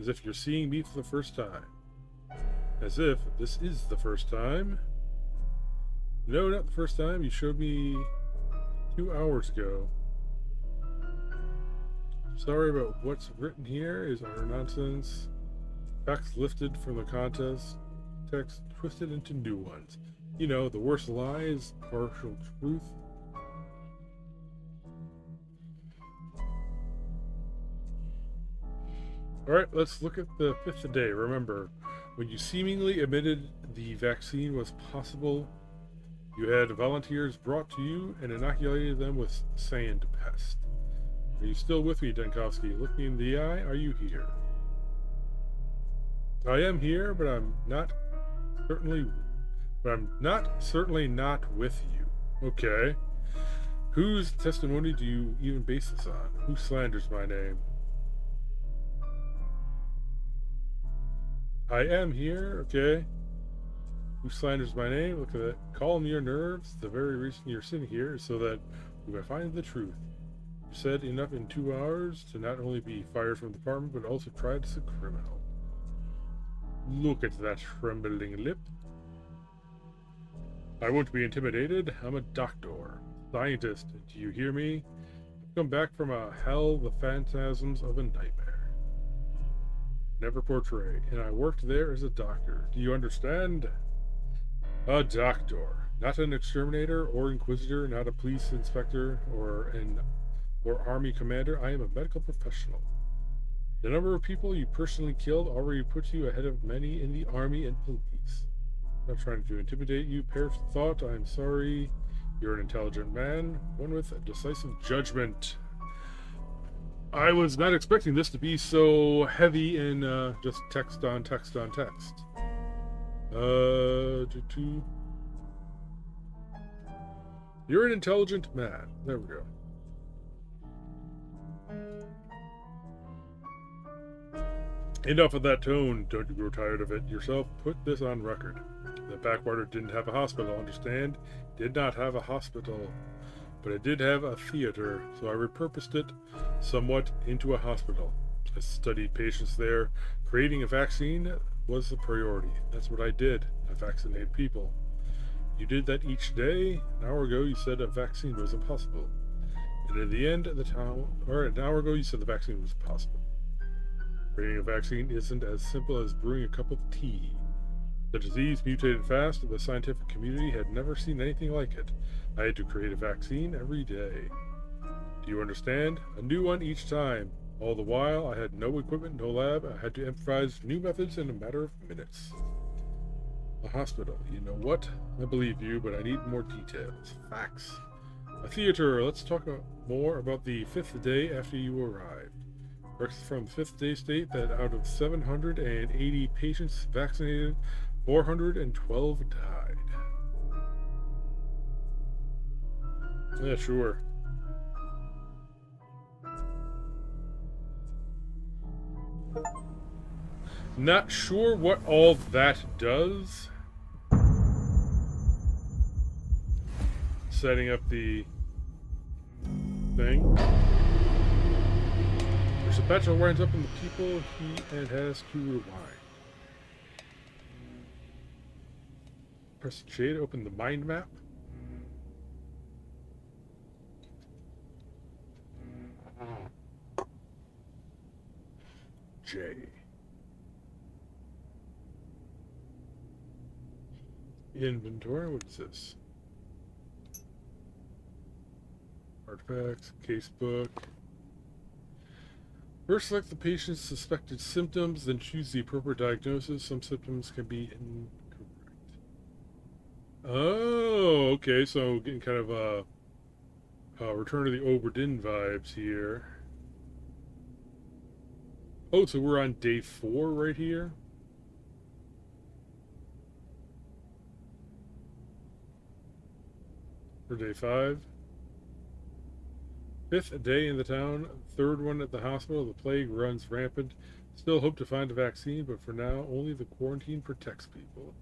As if you're seeing me for the first time. As if this is the first time. No, not the first time. You showed me 2 hours ago. Sorry about what's written here is utter nonsense. Facts lifted from the contest. Text twisted into new ones. You know, the worst lie is partial truth. Alright, let's look at the 5th day. Remember, when you seemingly admitted the vaccine was possible, you had volunteers brought to you and inoculated them with sand pest. Are you still with me, Dankovsky? Look me in the eye. Are you here? I am here, but I'm certainly not with you. Okay. Whose testimony do you even base this on? Who slanders my name? I am here, okay. Who slanders my name? Look at that. Calm your nerves. The very reason you're sitting here is so that we may find the truth. You said enough in 2 hours to not only be fired from the department, but also tried as a criminal. Look at that trembling lip. I won't be intimidated. I'm a doctor. Scientist, do you hear me? I've come back from a hell, the phantasms of a nightmare. Never portray, and I worked there as a doctor. Do you understand? A doctor. Not an exterminator or inquisitor, not a police inspector or army commander. I am a medical professional. The number of people you personally killed already puts you ahead of many in the army and police. I'm not trying to intimidate you. Perish the thought. I'm sorry. You're an intelligent man, one with a decisive judgment. I was not expecting this to be so heavy in just text on text on text. You're an intelligent man. There we go. Enough of that tone. Don't you grow tired of it yourself? Put this on record. The backwater didn't have a hospital, understand? Did not have a hospital. But it did have a theater, so I repurposed it somewhat into a hospital. I studied patients there. Creating a vaccine was the priority. That's what I did. I vaccinated people. You did that each day? An hour ago you said a vaccine was impossible. And in the end, an hour ago you said the vaccine was possible. Creating a vaccine isn't as simple as brewing a cup of tea. The disease mutated fast, and the scientific community had never seen anything like it. I had to create a vaccine every day. Do you understand? A new one each time. All the while, I had no equipment, no lab. I had to improvise new methods in a matter of minutes. A hospital. You know what? I believe you, but I need more details. Facts. A theater. Let's talk more about the 5th day after you arrived. Records from the 5th day state that out of 780 patients vaccinated, 412 died. Yeah, sure. Not sure what all that does. Setting up the thing. There's a battle winds up in the people and has to rewind. Press J to open the mind map. J. Inventory, what is this? Artifacts, casebook. First select the patient's suspected symptoms, then choose the appropriate diagnosis. Some symptoms can be incorrect. Oh, okay, so getting kind of a Return to the Obra Dinn vibes here. Oh, so we're on day 4 right here? Or day 5? 5th day in the town, 3rd one at the hospital. The plague runs rampant. Still hope to find a vaccine, but for now, only the quarantine protects people.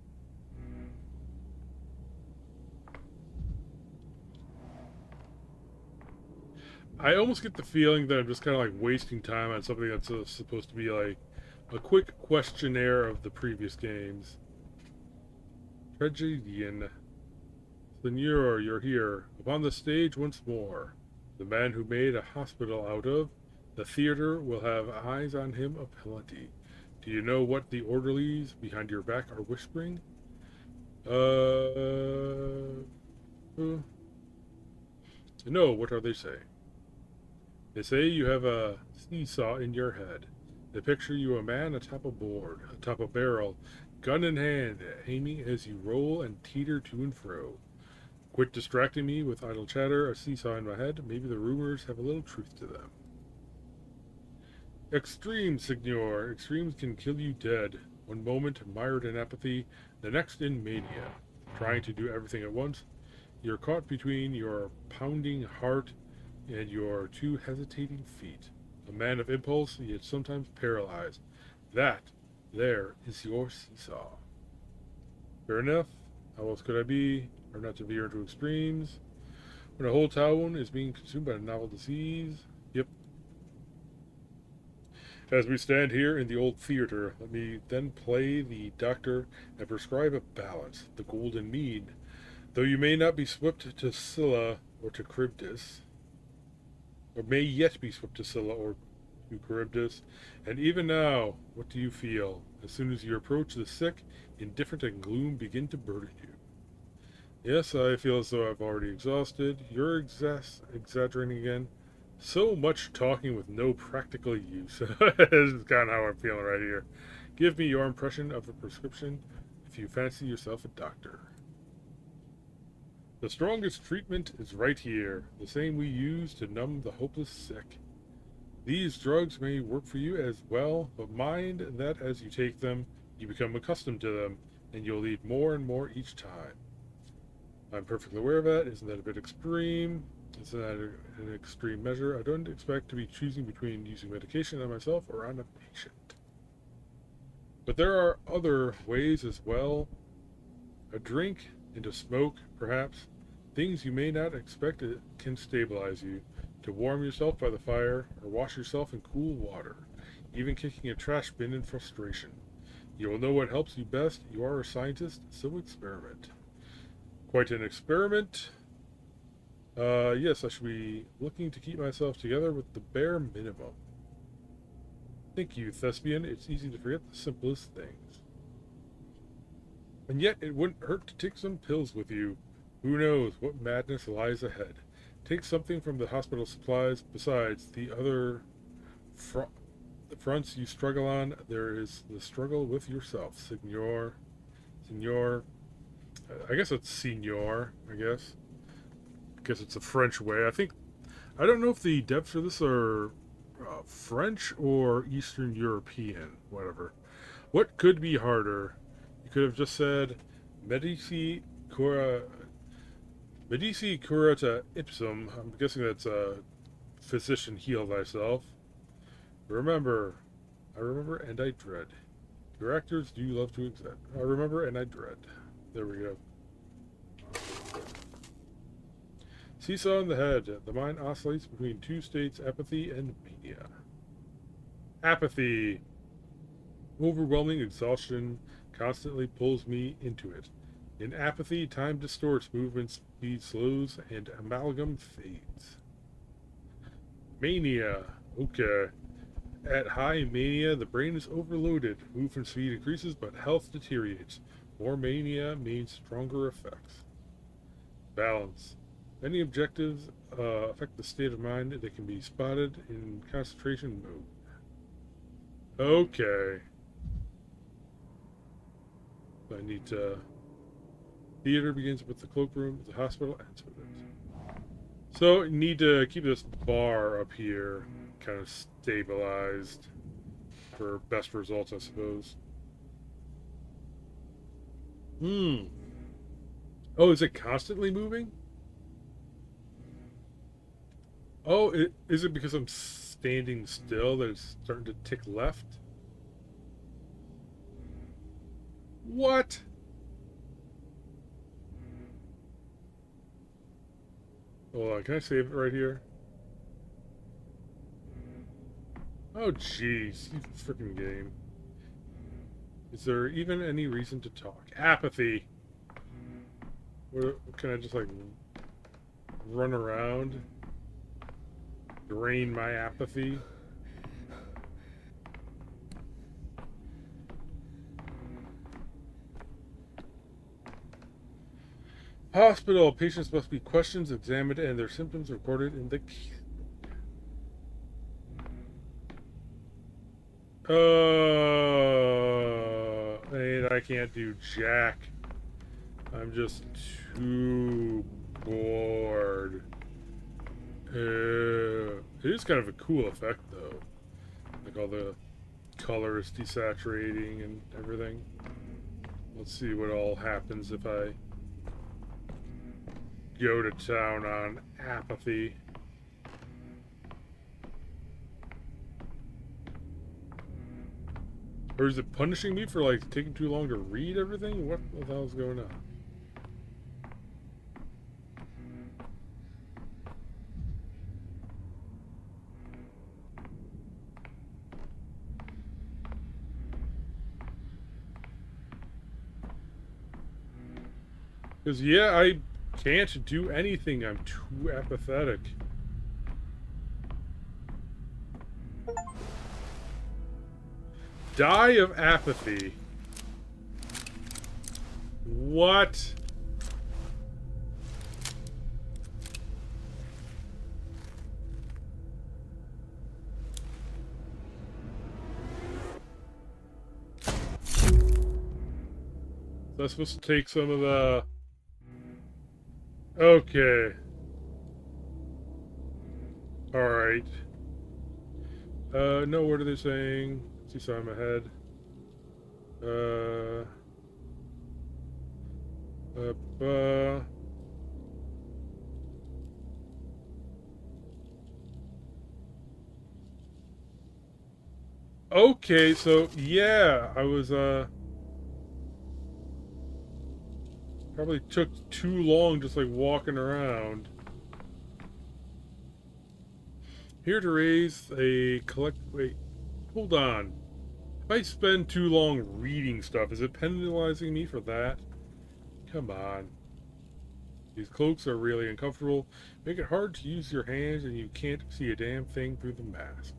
I almost get the feeling that I'm just kind of like wasting time on something that's supposed to be like a quick questionnaire of the previous games. Tragedian. Senor, you're here. Upon the stage once more. The man who made a hospital out of the theater will have eyes on him of plenty. Do you know what the orderlies behind your back are whispering? No, what are they saying? They say you have a seesaw in your head. They picture you a man atop a board, atop a barrel, gun in hand, aiming as you roll and teeter to and fro. Quit distracting me with idle chatter, a seesaw in my head. Maybe the rumors have a little truth to them. Extreme, Signor. Extremes can kill you dead. One moment mired in apathy, the next in mania. Trying to do everything at once. You're caught between your pounding heart and your 2 hesitating feet. A man of impulse, yet sometimes paralyzed. That, there, is your seesaw. Fair enough. How else could I be? Or not to veer into extremes. When a whole town is being consumed by a novel disease. Yep. As we stand here in the old theater, let me then play the doctor and prescribe a ballot, the golden mead. Though you may not be swept to Scylla or to Charybdis, or may yet be swept to Scylla or to Charybdis, and even now, what do you feel? As soon as you approach the sick, indifferent and gloom begin to burden you. Yes, I feel as though I've already exhausted. You're exaggerating again. So much talking with no practical use. This is kind of how I'm feeling right here. Give me your impression of the prescription if you fancy yourself a doctor. The strongest treatment is right here, the same we use to numb the hopeless sick. These drugs may work for you as well, but mind that as you take them, you become accustomed to them, and you'll need more and more each time. I'm perfectly aware of that. Isn't that a bit extreme? Isn't that an extreme measure? I don't expect to be choosing between using medication on myself or on a patient. But there are other ways as well. A drink and a smoke, perhaps. Things you may not expect can stabilize you. To warm yourself by the fire, or wash yourself in cool water. Even kicking a trash bin in frustration. You will know what helps you best. You are a scientist, so experiment. Quite an experiment. Yes, I should be looking to keep myself together with the bare minimum. Thank you, Thespian. It's easy to forget the simplest things. And yet, it wouldn't hurt to take some pills with you. Who knows what madness lies ahead. Take something from the hospital supplies. Besides the other the fronts you struggle on, there is the struggle with yourself, Signor. I guess it's Signor, I guess. It's a French way. I don't know if the depths for this are French or Eastern European, whatever. What could be harder? You could have just said, Medici curata ipsum. I'm guessing that's physician heal thyself. I remember and I dread. Your actors do love to accept. I remember and I dread. There we go. Seesaw in the head. The mind oscillates between two states, apathy and mania. Apathy. Overwhelming exhaustion constantly pulls me into it. In apathy, time distorts, movement speed slows, and amalgam fades. Mania. Okay. At high mania, the brain is overloaded. Movement speed increases, but health deteriorates. More mania means stronger effects. Balance. Many objectives affect the state of mind that can be spotted in concentration mode. Okay. I need to... Theater begins with the cloakroom, the hospital ends with it. So, you need to keep this bar up here kind of stabilized for best results, I suppose. Oh, is it constantly moving? Oh, is it because I'm standing still that it's starting to tick left? What? Hold on, can I save it right here? Oh, jeez, you freaking game. Is there even any reason to talk? Apathy. What, can I just, like, run around? Drain my apathy? Hospital. Patients must be questioned, examined, and their symptoms recorded in the... And I can't do jack. I'm just too bored. It is kind of a cool effect, though. Like all the colors desaturating and everything. Let's see what all happens if I go to town on apathy. Or is it punishing me for, like, taking too long to read everything? What the hell is going on? Because, yeah, I can't do anything. I'm too apathetic. Die of apathy. What? So I'm supposed to take some of the... Okay. Alright. No, what are they saying? Let's see, so I'm ahead. Okay, so, yeah, I was, probably took too long just, like, walking around. Here to raise a wait, hold on. If I spend too long reading stuff, is it penalizing me for that? Come on. These cloaks are really uncomfortable. Make it hard to use your hands and you can't see a damn thing through the mask.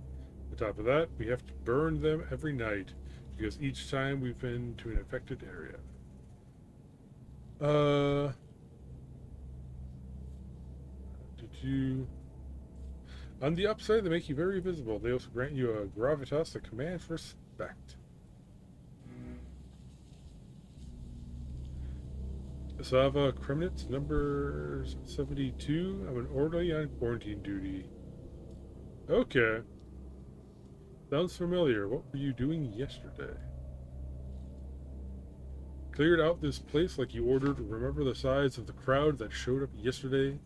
On top of that, we have to burn them every night because each time we've been to an affected area. On the upside, they make you very visible. They also grant you a gravitas that commands respect. Sava Kremnitz, number 72. I'm an orderly on quarantine duty. Okay. Sounds familiar. What were you doing yesterday? Cleared out this place like you ordered. Remember the size of the crowd that showed up yesterday?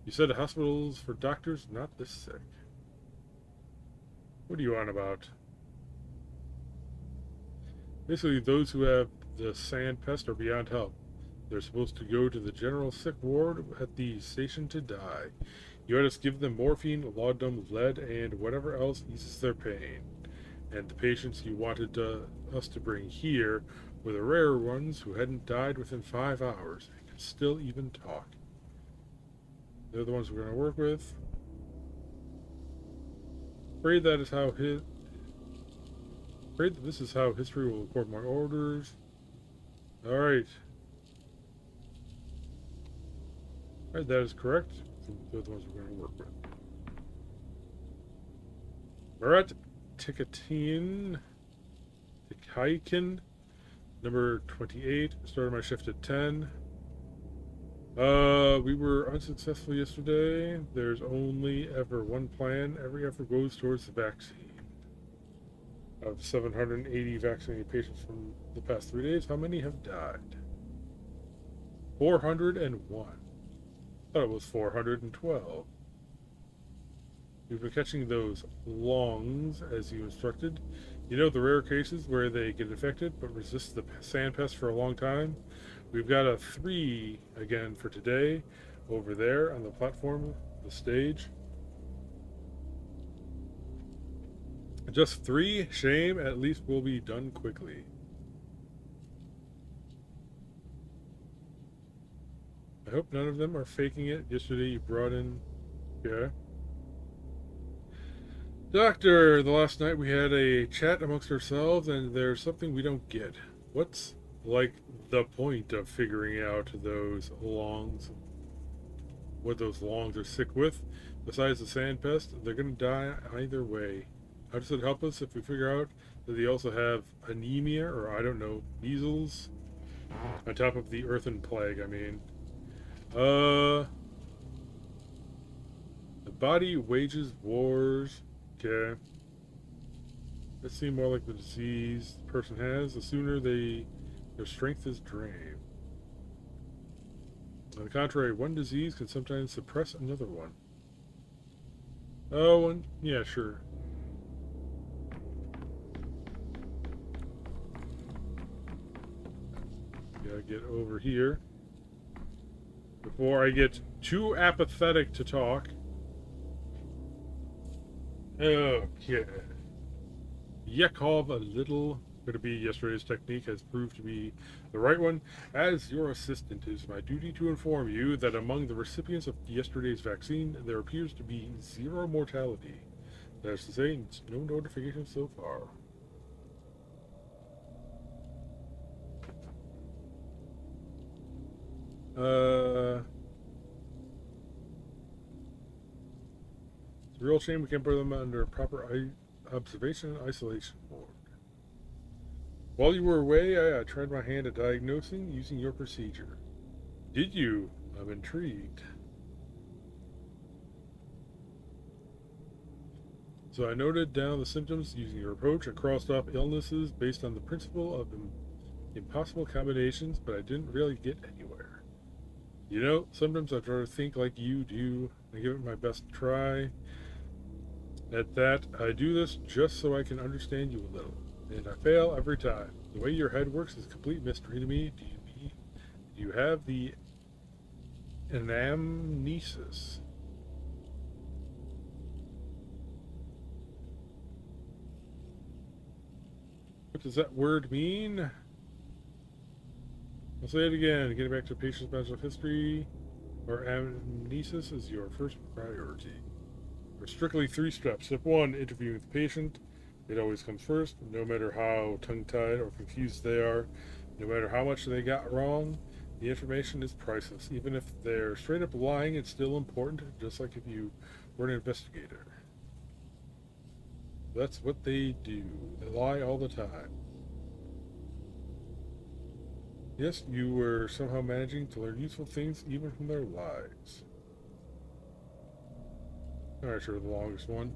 You said hospitals for doctors, not the sick. What are you on about? Basically, those who have the sand pest are beyond help. They're supposed to go to the general sick ward at the station to die. You had us give them morphine, laudanum, lead, and whatever else eases their pain. And the patients you wanted us to bring here were the rare ones who hadn't died within 5 hours and could still even talk. They're the ones we're going to work with. Afraid that this is how history will record my orders. Alright. Alright, that is correct. They're the ones we're going to work with. Marat Tikaikin, number 28. Started my shift at 10. We were unsuccessful yesterday. There's only ever one plan. Every effort goes towards the vaccine. Of 780 vaccinated patients from the past 3 days, how many have died? 401. I thought it was 412. We've been catching those longs as you instructed. You know the rare cases where they get infected but resist the sand pest for a long time? We've got a 3 again for today over there on the platform, the stage. Just 3? Shame. At least we'll be done quickly. I hope none of them are faking it. Yesterday you brought in... Yeah. Doctor, the last night we had a chat amongst ourselves and there's something we don't get. What's, like, the point of figuring out those longs? What those longs are sick with? Besides the sand pest, they're gonna die either way. How does it help us if we figure out that they also have anemia or, I don't know, measles? On top of the earthen plague, I mean. The body wages wars. Okay. That seems more like the disease the person has. The sooner their strength is drained. On the contrary, one disease can sometimes suppress another one. Oh, yeah, sure. Gotta get over here before I get too apathetic to talk. Okay. Yakov a little Could it be yesterday's technique has proved to be the right one? As your assistant, it is my duty to inform you that among the recipients of yesterday's vaccine, there appears to be 0 mortality. That is to say, no notifications so far. It's a real shame we can't put them under proper observation and isolation ward. While you were away, I tried my hand at diagnosing using your procedure. Did you? I'm intrigued. So I noted down the symptoms using your approach. I crossed off illnesses based on the principle of impossible combinations, but I didn't really get anywhere. You know, sometimes I try to think like you do. I give it my best try. At that, I do this just so I can understand you a little. And I fail every time. The way your head works is a complete mystery to me. Do you have the anamnesis? What does that word mean? I'll say it again. Getting back to patient's mental history or amnesis is your first priority. There are strictly 3 steps. Step 1, interviewing with the patient. It always comes first, no matter how tongue-tied or confused they are, no matter how much they got wrong, the information is priceless. Even if they're straight up lying, it's still important, just like if you were an investigator. That's what they do. They lie all the time. Yes, you were somehow managing to learn useful things even from their lies. Alright, sure, the longest one.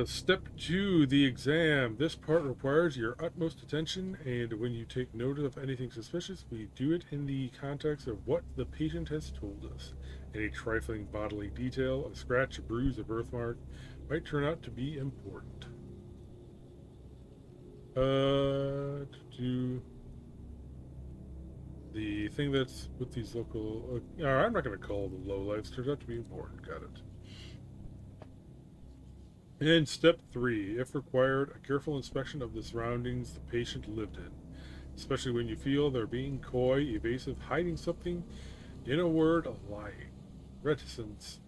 Step 2, the exam. This part requires your utmost attention, and when you take note of anything suspicious, we do it in the context of what the patient has told us. Any trifling bodily detail, a scratch, a bruise, a birthmark, might turn out to be important. Do the thing that's with these local... I'm not going to call them lowlights. Turns out to be important. Got it. And step 3, if required, a careful inspection of the surroundings the patient lived in, especially when you feel they're being coy, evasive, hiding something, in a word, lying. Reticence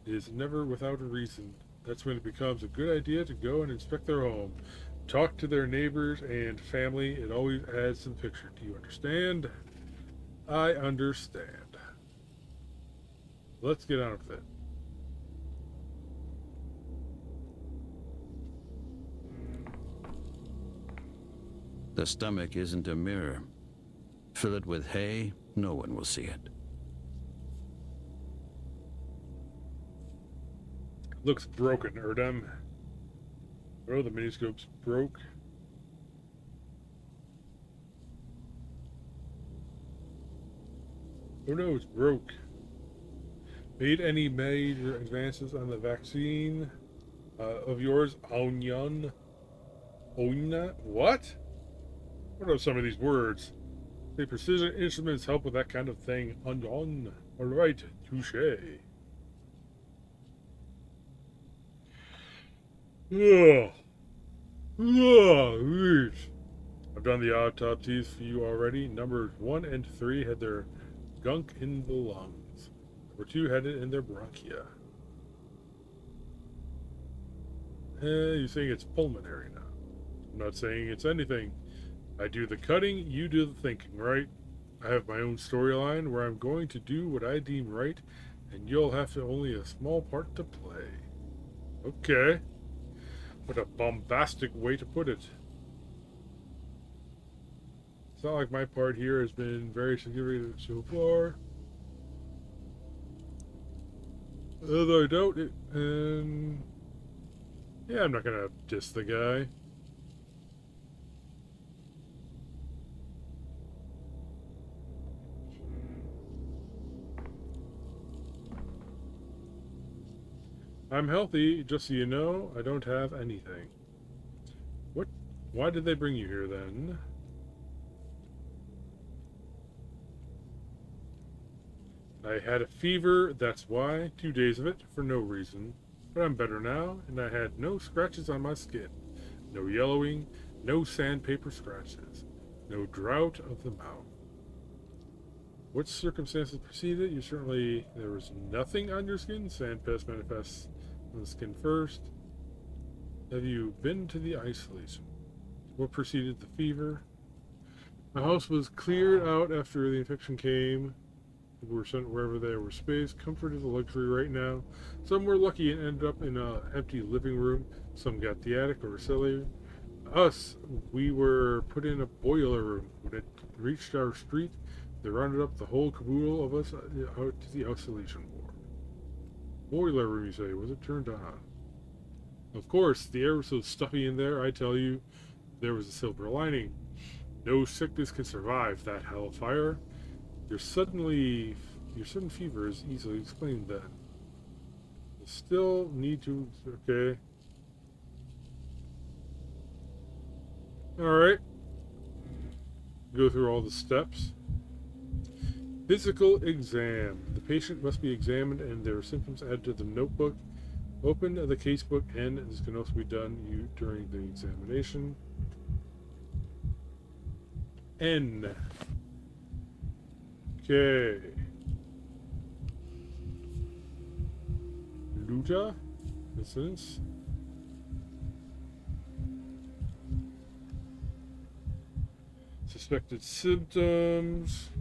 is never without a reason. That's when it becomes a good idea to go and inspect their home. Talk to their neighbors and family. It always adds to the picture. Do you understand? I understand. Let's get on with it. The stomach isn't a mirror. Fill it with hay, no one will see it. Looks broken, Erdem. Oh, the miniscope's broke. Oh no, it's broke. Made any major advances on the vaccine of yours, Onion? Oina? What? What are some of these words? Say precision instruments help with that kind of thing. Onion. Alright, touche. Ugh. Ugh. I've done the autopsies for you already. Numbers 1 and 3 had their gunk in the lungs. Number 2 had it in their bronchia. You're saying it's pulmonary now. I'm not saying it's anything. I do the cutting, you do the thinking, right? I have my own storyline where I'm going to do what I deem right, and you'll have to only a small part to play. Okay. What a bombastic way to put it. It's not like my part here has been very significant so far. Although I doubt it, and yeah, I'm not gonna diss the guy. I'm healthy, just so you know. I don't have anything. What? Why did they bring you here then? I had a fever, that's why. 2 days of it, for no reason. But I'm better now, and I had no scratches on my skin. No yellowing, no sandpaper scratches. No drought of the mouth. What circumstances preceded? There was nothing on your skin. Sandpest manifests on the skin first. Have you been to the isolation? What preceded the fever? My house was cleared out after the infection came. People were sent wherever there was space. Comfort is a luxury right now. Some were lucky and ended up in an empty living room. Some got the attic or cellar. Us, we were put in a boiler room. When it reached our street, they rounded up the whole caboodle of us out to the isolation ward. Boiler room, you say? Was it turned on? Of course, the air was so stuffy in there, I tell you, there was a silver lining. No sickness can survive that hellfire. Your sudden fever is easily explained then. You still need to... Okay. Alright. Go through all the steps. Physical exam. The patient must be examined and their symptoms added to the notebook. Open the casebook, and this can also be done during the examination. N. Okay. Luta. Incidents. Suspected symptoms.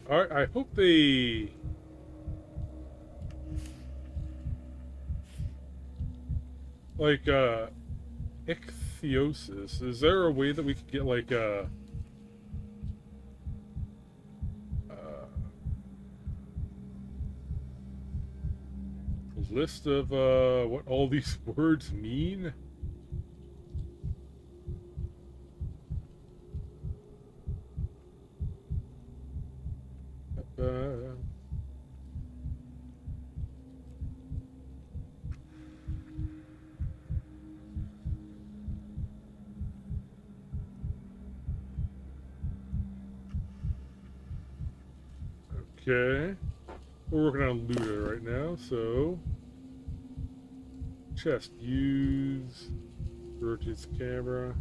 Alright, I hope they... Like, ichthyosis. Is there a way that we could get, like, a list of, what all these words mean? Okay. We're working on Luda right now, so... Chest. Use... Rotates the camera.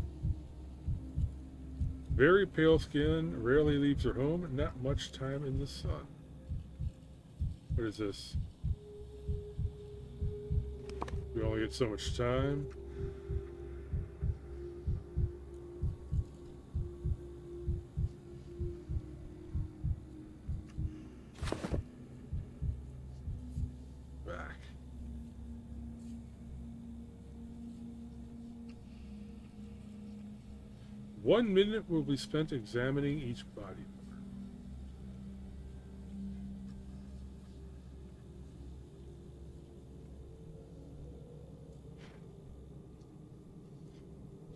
Very pale skin, rarely leaves her home, not much time in the sun. What is this? We only get so much time. Back. One minute will be spent examining each body part.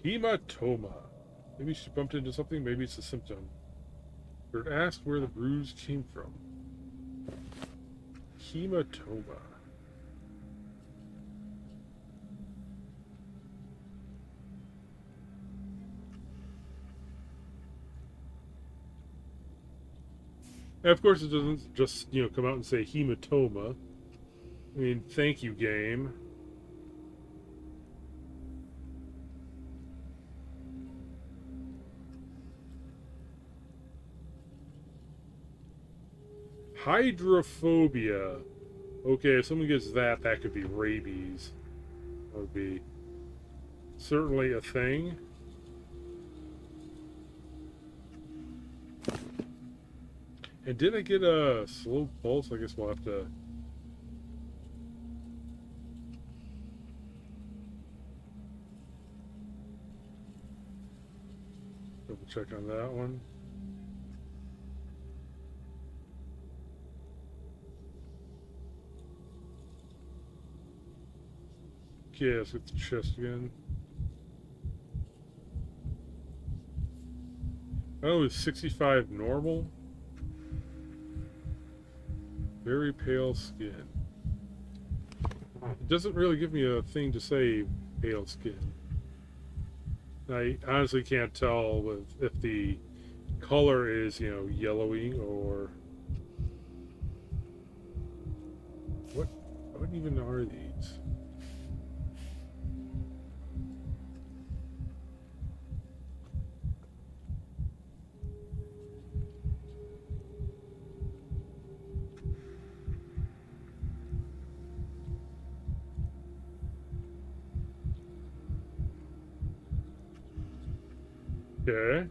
Hematoma. Maybe she bumped into something, maybe it's a symptom. But ask where the bruise came from. Hematoma. And of course it doesn't just, come out and say hematoma. I mean, thank you, game. Hydrophobia. Okay, if someone gets that could be rabies. That would be certainly a thing. And did I get a slow pulse? I guess we'll have to... double check on that one. Okay, let's get the chest again. Oh, is 65 normal? Very pale skin. It doesn't really give me a thing to say pale skin. I honestly can't tell if the color is, you know, yellowy or what even are these? Okay.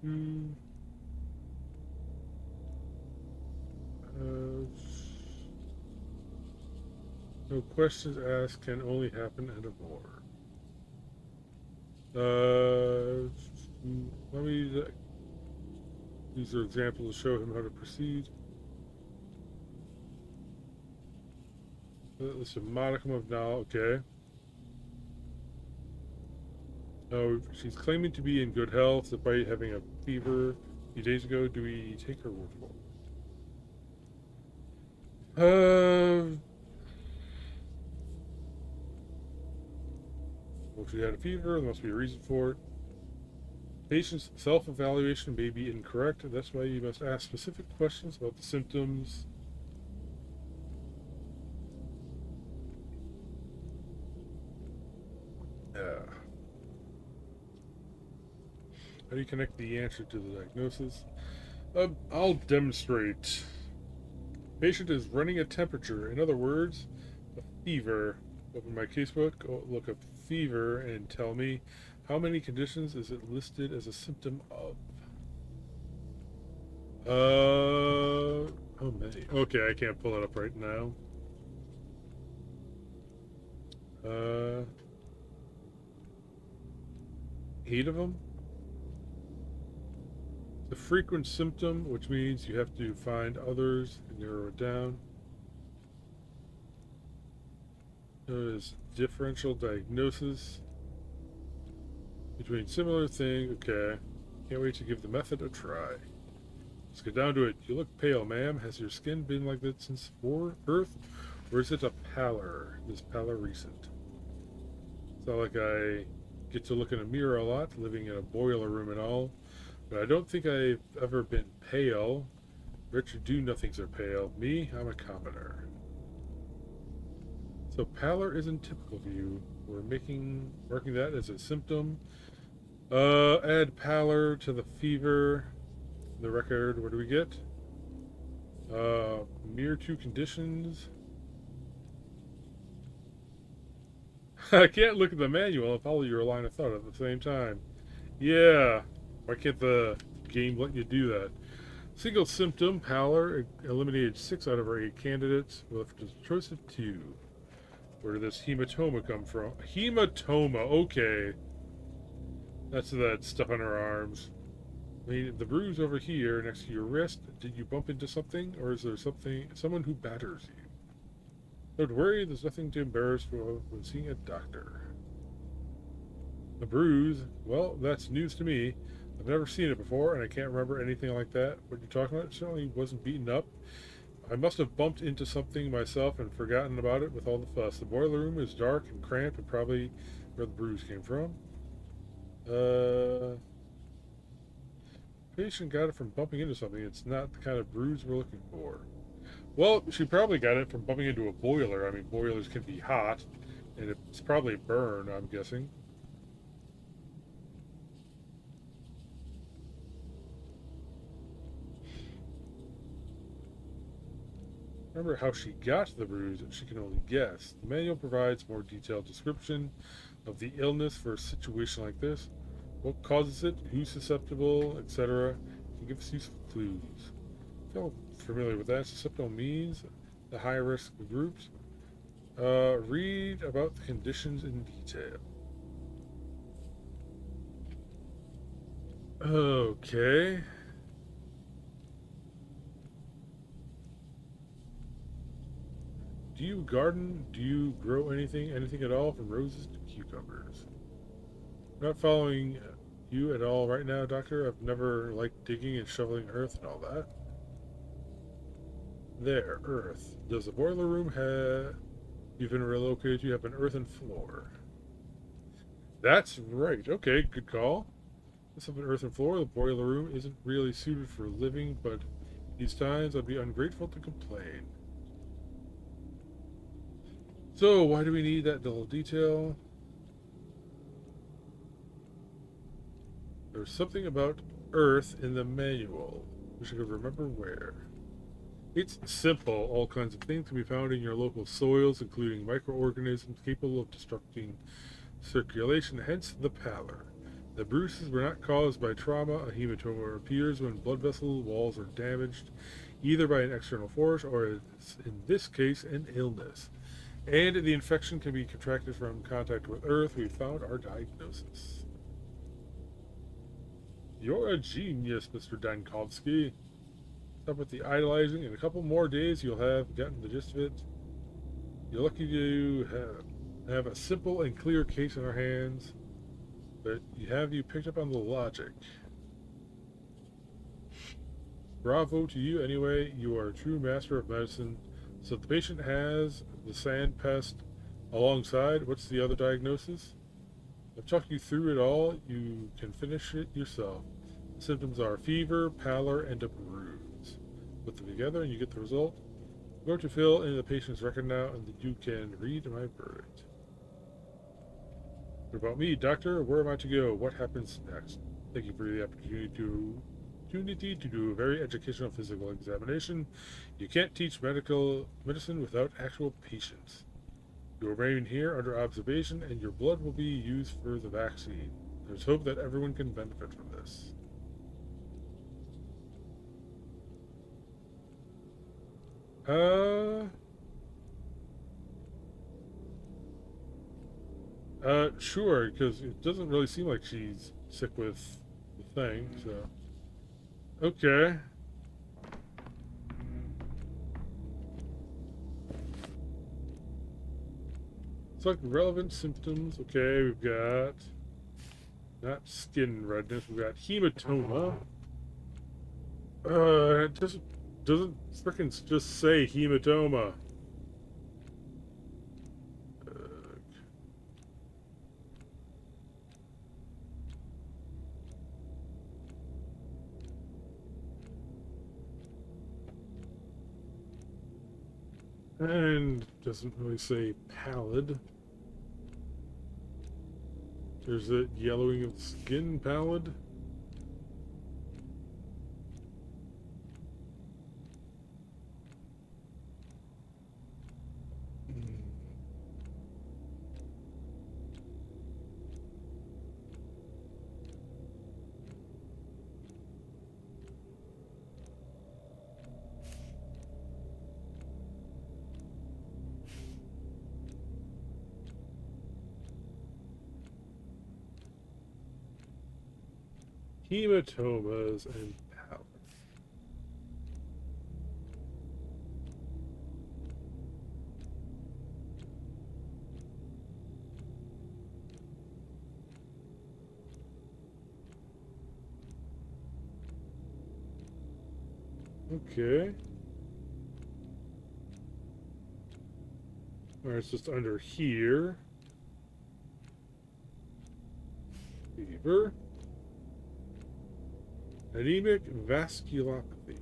Hmm. No questions asked can only happen and more. Let me. These are examples to show him how to proceed. It's a modicum of knowledge. Okay. Oh, she's claiming to be in good health despite having a fever a few days ago. Do we take her word for it? Well, she had a fever. There must be a reason for it. Patient's self-evaluation may be incorrect. That's why you must ask specific questions about the symptoms. How do you connect the answer to the diagnosis? I'll demonstrate. Patient is running a temperature. In other words, a fever. Open my casebook, look up fever, and tell me how many conditions is it listed as a symptom of? How many? Okay, I can't pull it up right now. 8 of them? The frequent symptom, which means you have to find others and narrow it down. There is differential diagnosis between similar things. Okay. Can't wait to give the method a try. Let's get down to it. You look pale, ma'am. Has your skin been like that since birth? Or is it a pallor? Is pallor recent? It's not like I get to look in a mirror a lot, living in a boiler room and all. But I don't think I've ever been pale. Richard do-nothings are pale. Me, I'm a commoner. So pallor isn't typical of you. We're marking that as a symptom. Add pallor to the fever. The record, what do we get? Mere 2 conditions. I can't look at the manual and follow your line of thought at the same time. Yeah. Why can't the game let you do that? Single symptom, pallor, eliminated 6 out of our 8 candidates. We'll have to choose of 2. Where did this hematoma come from? Hematoma, okay. That's that stuff on her arms. I mean, the bruise over here next to your wrist, did you bump into something? Or is there someone who batters you? Don't worry, there's nothing to embarrass when seeing a doctor. The bruise, well, that's news to me. I've never seen it before, and I can't remember anything like that. What you're talking about certainly wasn't beaten up. I must have bumped into something myself and forgotten about it with all the fuss. The boiler room is dark and cramped, and probably where the bruise came from. Patient got it from bumping into something. It's not the kind of bruise we're looking for. Well, she probably got it from bumping into a boiler. I mean, boilers can be hot, and it's probably a burn, I'm guessing. Remember how she got the bruise, she can only guess. The manual provides more detailed description of the illness for a situation like this. What causes it, who's susceptible, etc. Can give us useful clues. Feel familiar with that. Susceptible means the high-risk groups. Read about the conditions in detail. Okay. Do you garden? Do you grow anything at all, from roses to cucumbers? Not following you at all right now, Doctor? I've never liked digging and shoveling earth and all that. There, earth. Does the boiler room have... You've been relocated, you have an earthen floor. That's right. Okay, good call. Let's have an earthen floor. The boiler room isn't really suited for living, but these times I'd be ungrateful to complain. So, why do we need that little detail? There's something about earth in the manual. Wish I could remember where. It's simple. All kinds of things can be found in your local soils, including microorganisms capable of disrupting circulation, hence the pallor. The bruises were not caused by trauma. A hematoma appears when blood vessel walls are damaged, either by an external force or, in this case, an illness. And the infection can be contracted from contact with earth. We found our diagnosis. You're a genius, Mr. Dankovsky. Stop with the idolizing. In a couple more days, you'll have gotten the gist of it. You're lucky to have a simple and clear case in our hands, but you picked up on the logic. Bravo to you anyway. You are a true master of medicine. So the patient has the sand pest alongside. What's the other diagnosis? I've talked you through it all. You can finish it yourself. The symptoms are fever, pallor, and a bruise. Put them together and you get the result. I'm going to fill in the patient's record now, and you can read my verdict. What about me, doctor? Where am I to go? What happens next? Thank you for the opportunity to do a very educational physical examination. You can't teach medicine without actual patients. You remain here under observation, and your blood will be used for the vaccine. There's hope that everyone can benefit from this. Sure, because it doesn't really seem like she's sick with the thing, so... Okay. Select relevant symptoms. Okay, we've got... Not skin redness, we've got hematoma. It doesn't frickin' just say hematoma. And doesn't really say pallid. There's a yellowing of skin, pallid. Hematomas and pallid. Okay. Alright, it's just under here. Fever. Anemic vasculopathy.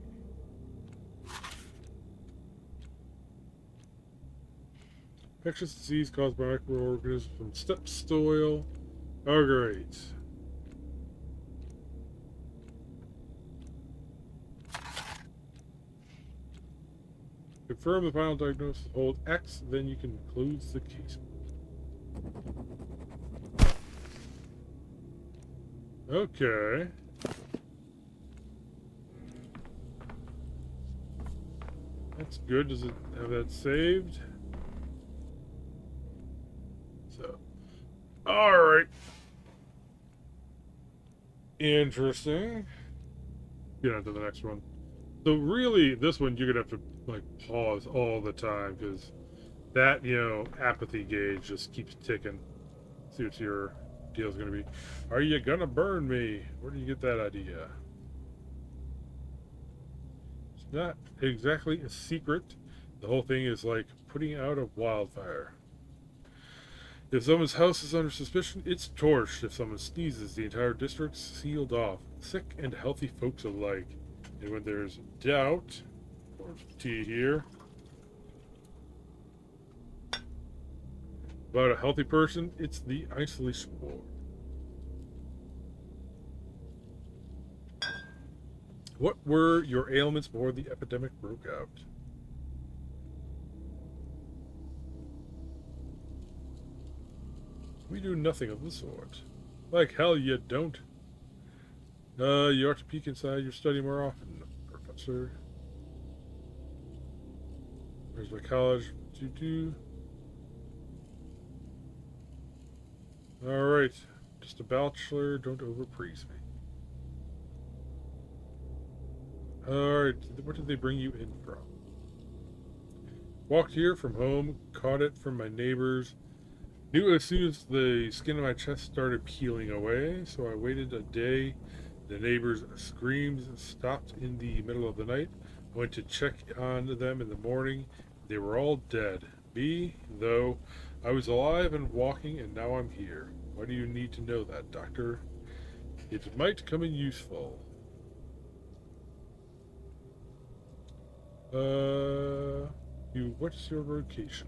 Infectious disease caused by microorganisms from steppe soil. Oh, great. Confirm the final diagnosis. Hold X, then you can close the case. Okay. That's good. Does it have that saved? So, alright. Interesting. Get on to the next one. So really, this one you're gonna have to like pause all the time because that, apathy gauge just keeps ticking. See what's your deal's gonna be. Are you gonna burn me? Where do you get that idea? It's not exactly a secret. The whole thing is like putting out a wildfire. If someone's house is under suspicion, it's torched. If someone sneezes, the entire district's sealed off. Sick and healthy folks alike. And when there's doubt, pour some tea here. About a healthy person, it's the isolation ward. What were your ailments before the epidemic broke out? We do nothing of the sort. Like hell you don't. You ought to peek inside your study more often, Professor. Where's my college? Alright. Just a bachelor, don't overpraise me. Alright, what did they bring you in from? Walked here from home, caught it from my neighbors. Knew as soon as the skin on my chest started peeling away, so I waited a day. The neighbors' screams stopped in the middle of the night. I went to check on them in the morning. They were all dead. Me, though, I was alive and walking, and now I'm here. Why do you need to know that, Doctor? It might come in useful. What's your vocation?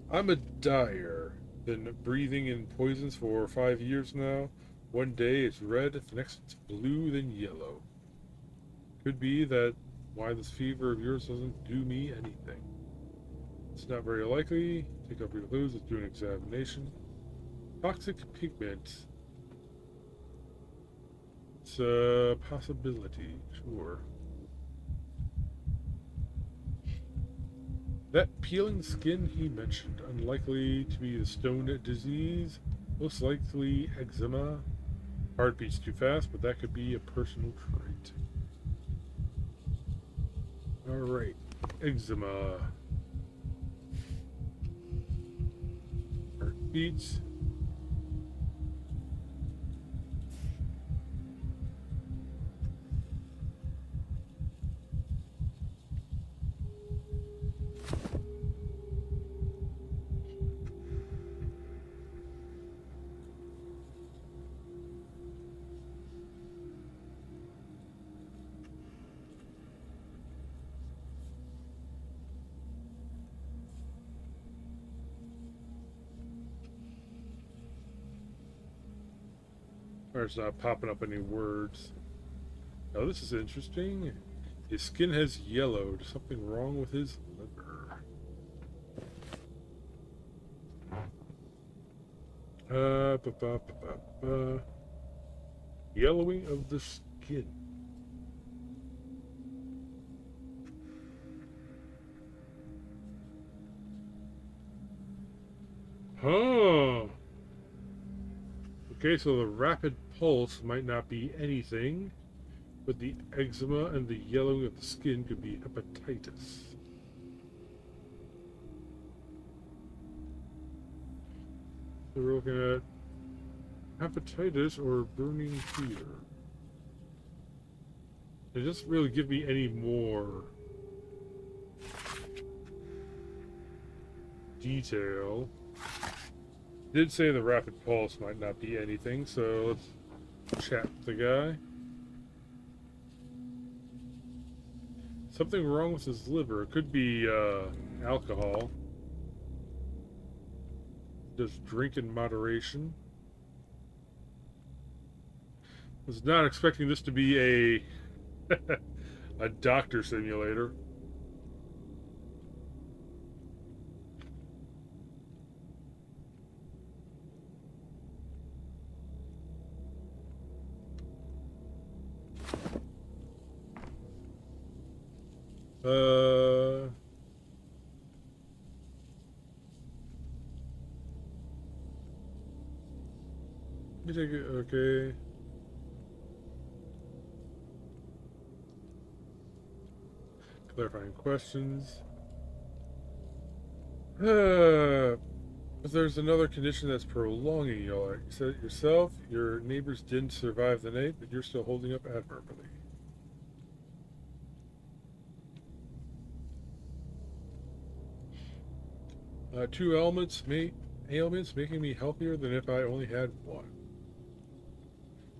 I'm a dyer. Been breathing in poisons for 5 years now. One day it's red, the next it's blue, then yellow. Could be that why this fever of yours doesn't do me anything. It's not very likely. Take off your clothes, let's do an examination. Toxic pigment. It's a possibility, sure. That peeling skin he mentioned, unlikely to be the stone disease, most likely eczema. Heart beats too fast, but that could be a personal trait. Alright, eczema. Heart beats. Or it's not popping up any words. Now this is interesting. His skin has yellowed. Something wrong with his liver. Yellowing of the skin. Huh. Okay, so the rapid pulse might not be anything, but the eczema and the yellowing of the skin could be hepatitis. So we're looking at hepatitis or burning fever. It doesn't really give me any more detail. Did say the rapid pulse might not be anything, so let's chat with the guy. Something wrong with his liver. It could be alcohol. Does drink in moderation. Was not expecting this to be a doctor simulator. Let me take it, okay. Clarifying questions. But there's another condition that's prolonging your life. You said it yourself, your neighbors didn't survive the night, but you're still holding up admirably. Two ailments making me healthier than if I only had one.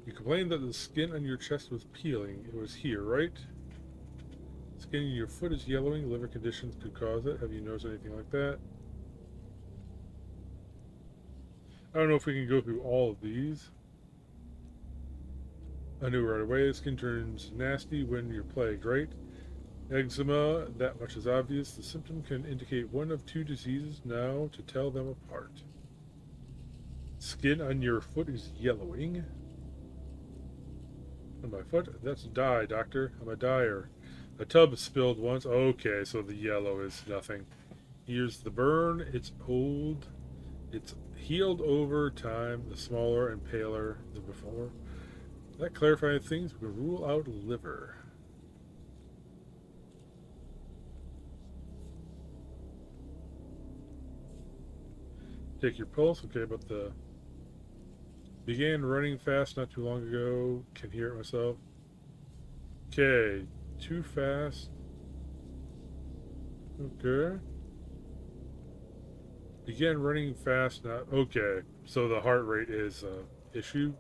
You complained that the skin on your chest was peeling. It was here, right? Skin in your foot is yellowing. Liver conditions could cause it. Have you noticed anything like that? I don't know if we can go through all of these. I knew right away. Skin turns nasty when you're plagued, right? Eczema, that much is obvious. The symptom can indicate one of two diseases now to tell them apart. Skin on your foot is yellowing. On my foot? That's dye, doctor. I'm a dyer. A tub spilled once. Okay, so the yellow is nothing. Here's the burn. It's old. It's healed over time. The smaller and paler than before. That clarifying things, we can rule out liver. Take your pulse. Okay, but the... Began running fast not too long ago. Can hear it myself. Okay. Too fast. Okay. Began running fast not... Okay. So the heart rate is an issue.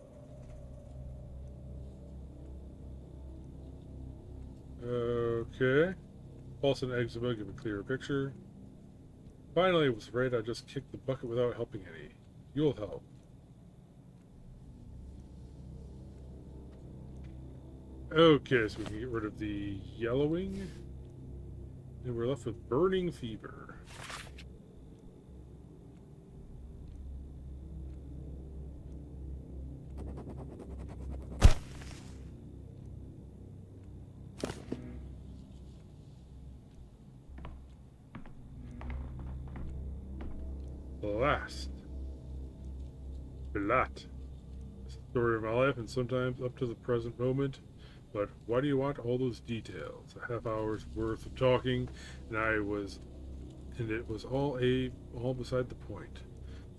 Okay. Pulse and eczema give a clearer picture. Finally, I was right. I just kicked the bucket without helping any. You'll help. Okay, so we can get rid of the yellowing. And we're left with burning fever. Blast. Blot. It's the story of my life and sometimes up to the present moment. But why do you want all those details? A half hour's worth of talking, and it was all beside the point.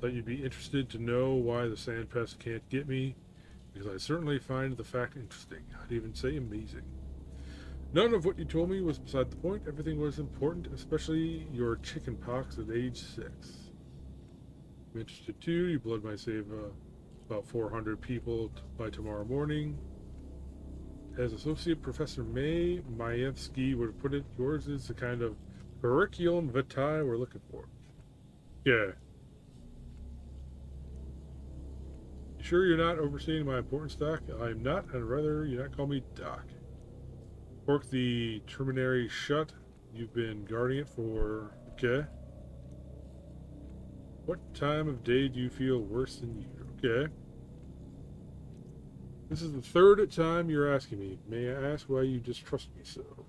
Thought you'd be interested to know why the sandpest can't get me, because I certainly find the fact interesting. I'd even say amazing. None of what you told me was beside the point. Everything was important, especially your chicken pox at age 6. I'm interested too. Your blood might save about 400 people by tomorrow morning. As Associate Professor May Maevsky would have put it, yours is the kind of curriculum vitae we're looking for. Yeah. You sure you're not overseeing my important stock? I'm not, and rather you not call me Doc. Cork the terminary shut. You've been guarding it for... Okay. What time of day do you feel worse than you? Okay. This is the third time you're asking me. May I ask why you distrust me so?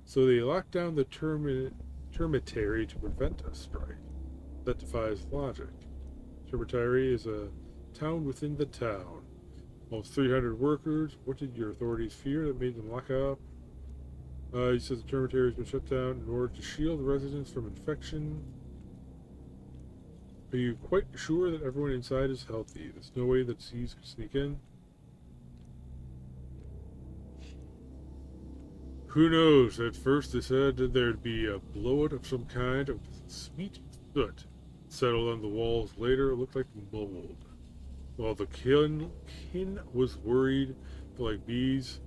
So they locked down the termitary to prevent a strike. That defies logic. Termitary is a town within the town. Almost 300 workers. What did your authorities fear that made them lock up? He says the termitary has been shut down in order to shield residents from infection. Are you quite sure that everyone inside is healthy? There's no way that disease could sneak in? Who knows? At first they said that there'd be a blowout of some kind of sweet soot settled on the walls. Later it looked like mold. While the kin was worried for like bees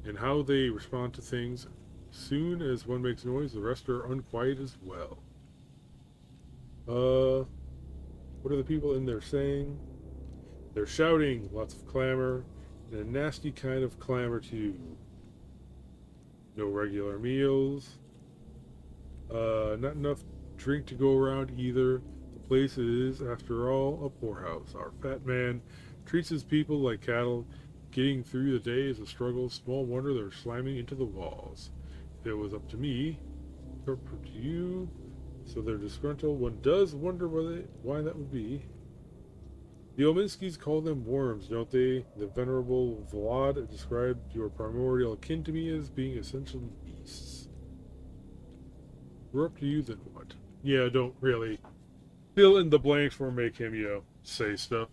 and how they respond to things. Soon as one makes noise, the rest are unquiet as well. What are the people in there saying? They're shouting, lots of clamor, and a nasty kind of clamor too. No regular meals. Not enough drink to go around either. The place is, after all, a poorhouse. Our fat man treats his people like cattle. Getting through the day is a struggle. Small wonder they're slamming into the walls. If it was up to me, up to you, so they're disgruntled. One does wonder why that would be. The Ominskis call them worms, don't they? The venerable Vlad described your primordial kin to me as being essentially beasts. We're up to you, then what? Yeah, don't really fill in the blanks or make him, say stuff.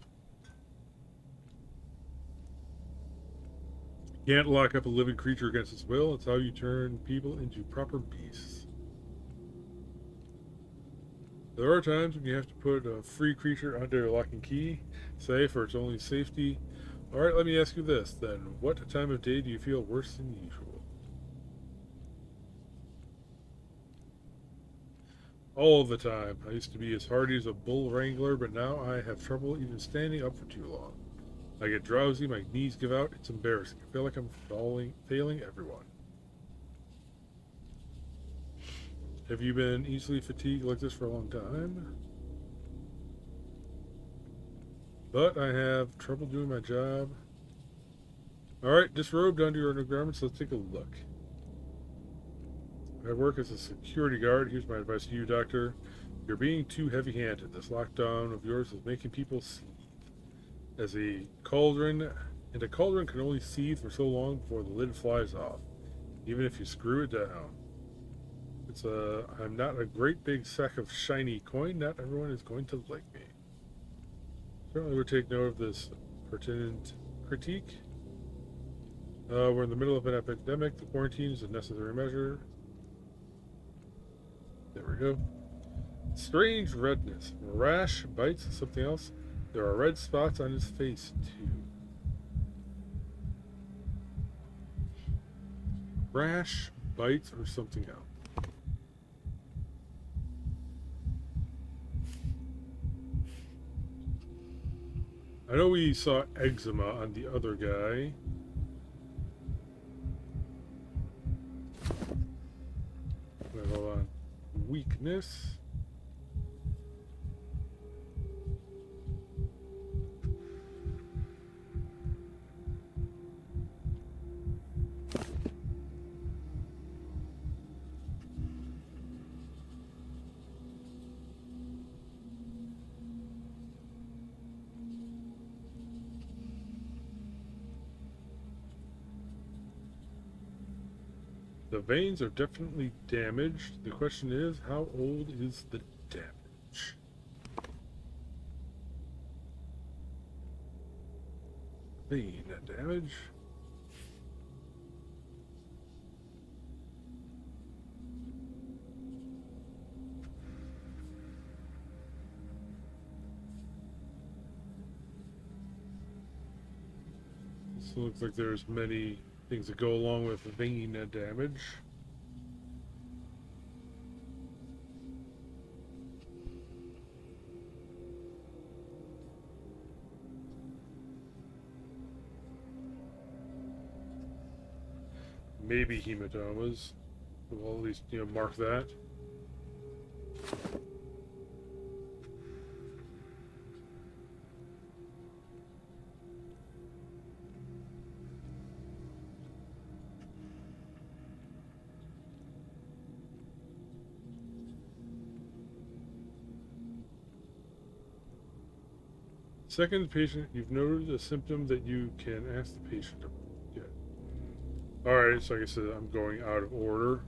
You can't lock up a living creature against its will. It's how you turn people into proper beasts. There are times when you have to put a free creature under lock and key, say for its only safety. Alright, let me ask you this then. What time of day do you feel worse than usual? All the time. I used to be as hardy as a bull wrangler, but now I have trouble even standing up for too long. I get drowsy, my knees give out, it's embarrassing. I feel like I'm failing everyone. Have you been easily fatigued like this for a long time? But I have trouble doing my job. Alright, disrobed under your undergarments, let's take a look. I work as a security guard. Here's my advice to you, Doctor. You're being too heavy-handed. This lockdown of yours is making people seethe. As a cauldron can only seethe for so long before the lid flies off, even if you screw it down. I'm not a great big sack of shiny coin. Not everyone is going to like me. Certainly would take note of this pertinent critique. We're in the middle of an epidemic. The quarantine is a necessary measure. There we go. Strange redness. Rash, bites, something else. There are red spots on his face, too. Rash, bites, or something else. I know we saw eczema on the other guy. Wait, hold on. Weakness. The veins are definitely damaged. The question is, how old is the damage? Vein damage. This looks like there's many things that go along with vein damage. Maybe hematomas. We'll at least, mark that. Second patient, you've noted a symptom that you can ask the patient to get. Alright, so like I said, I'm going out of order.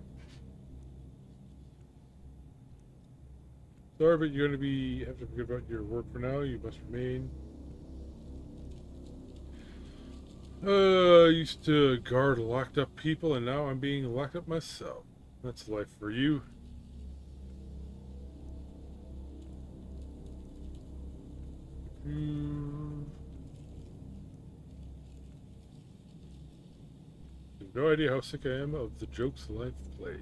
Sorry, but you're going to have to forget about your work for now. You must remain. I used to guard locked up people, and now I'm being locked up myself. That's life for you. I have no idea how sick I am of the jokes life plays.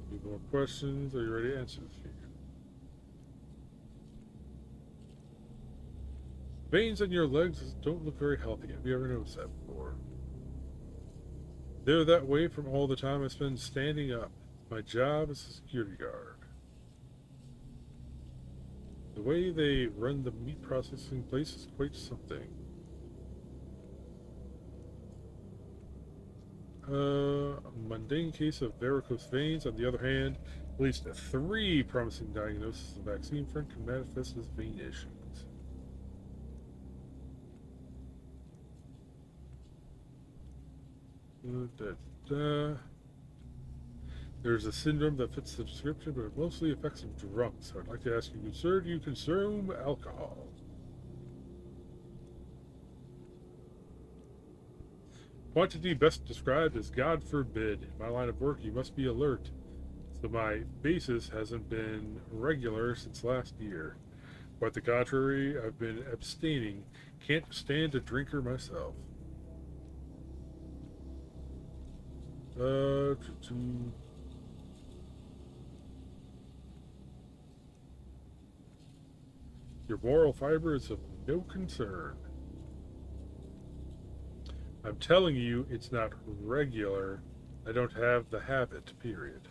Any more questions? Are you ready to answer this? Veins on your legs don't look very healthy. Have you ever noticed that before? They're that way from all the time I spend standing up. My job is a security guard. The way they run the meat processing place is quite something. A mundane case of varicose veins. On the other hand, at least 3 promising diagnoses of vaccine front can manifest as vein issues. There's a syndrome that fits the description, but it mostly affects drunks. So I'd like to ask you, sir, do you consume alcohol? Quantity best described as God forbid. In my line of work, you must be alert. So my basis hasn't been regular since last year. Quite the contrary, I've been abstaining. Can't stand a drinker myself. Your moral fiber is of no concern. I'm telling you, it's not regular. I don't have the habit, period.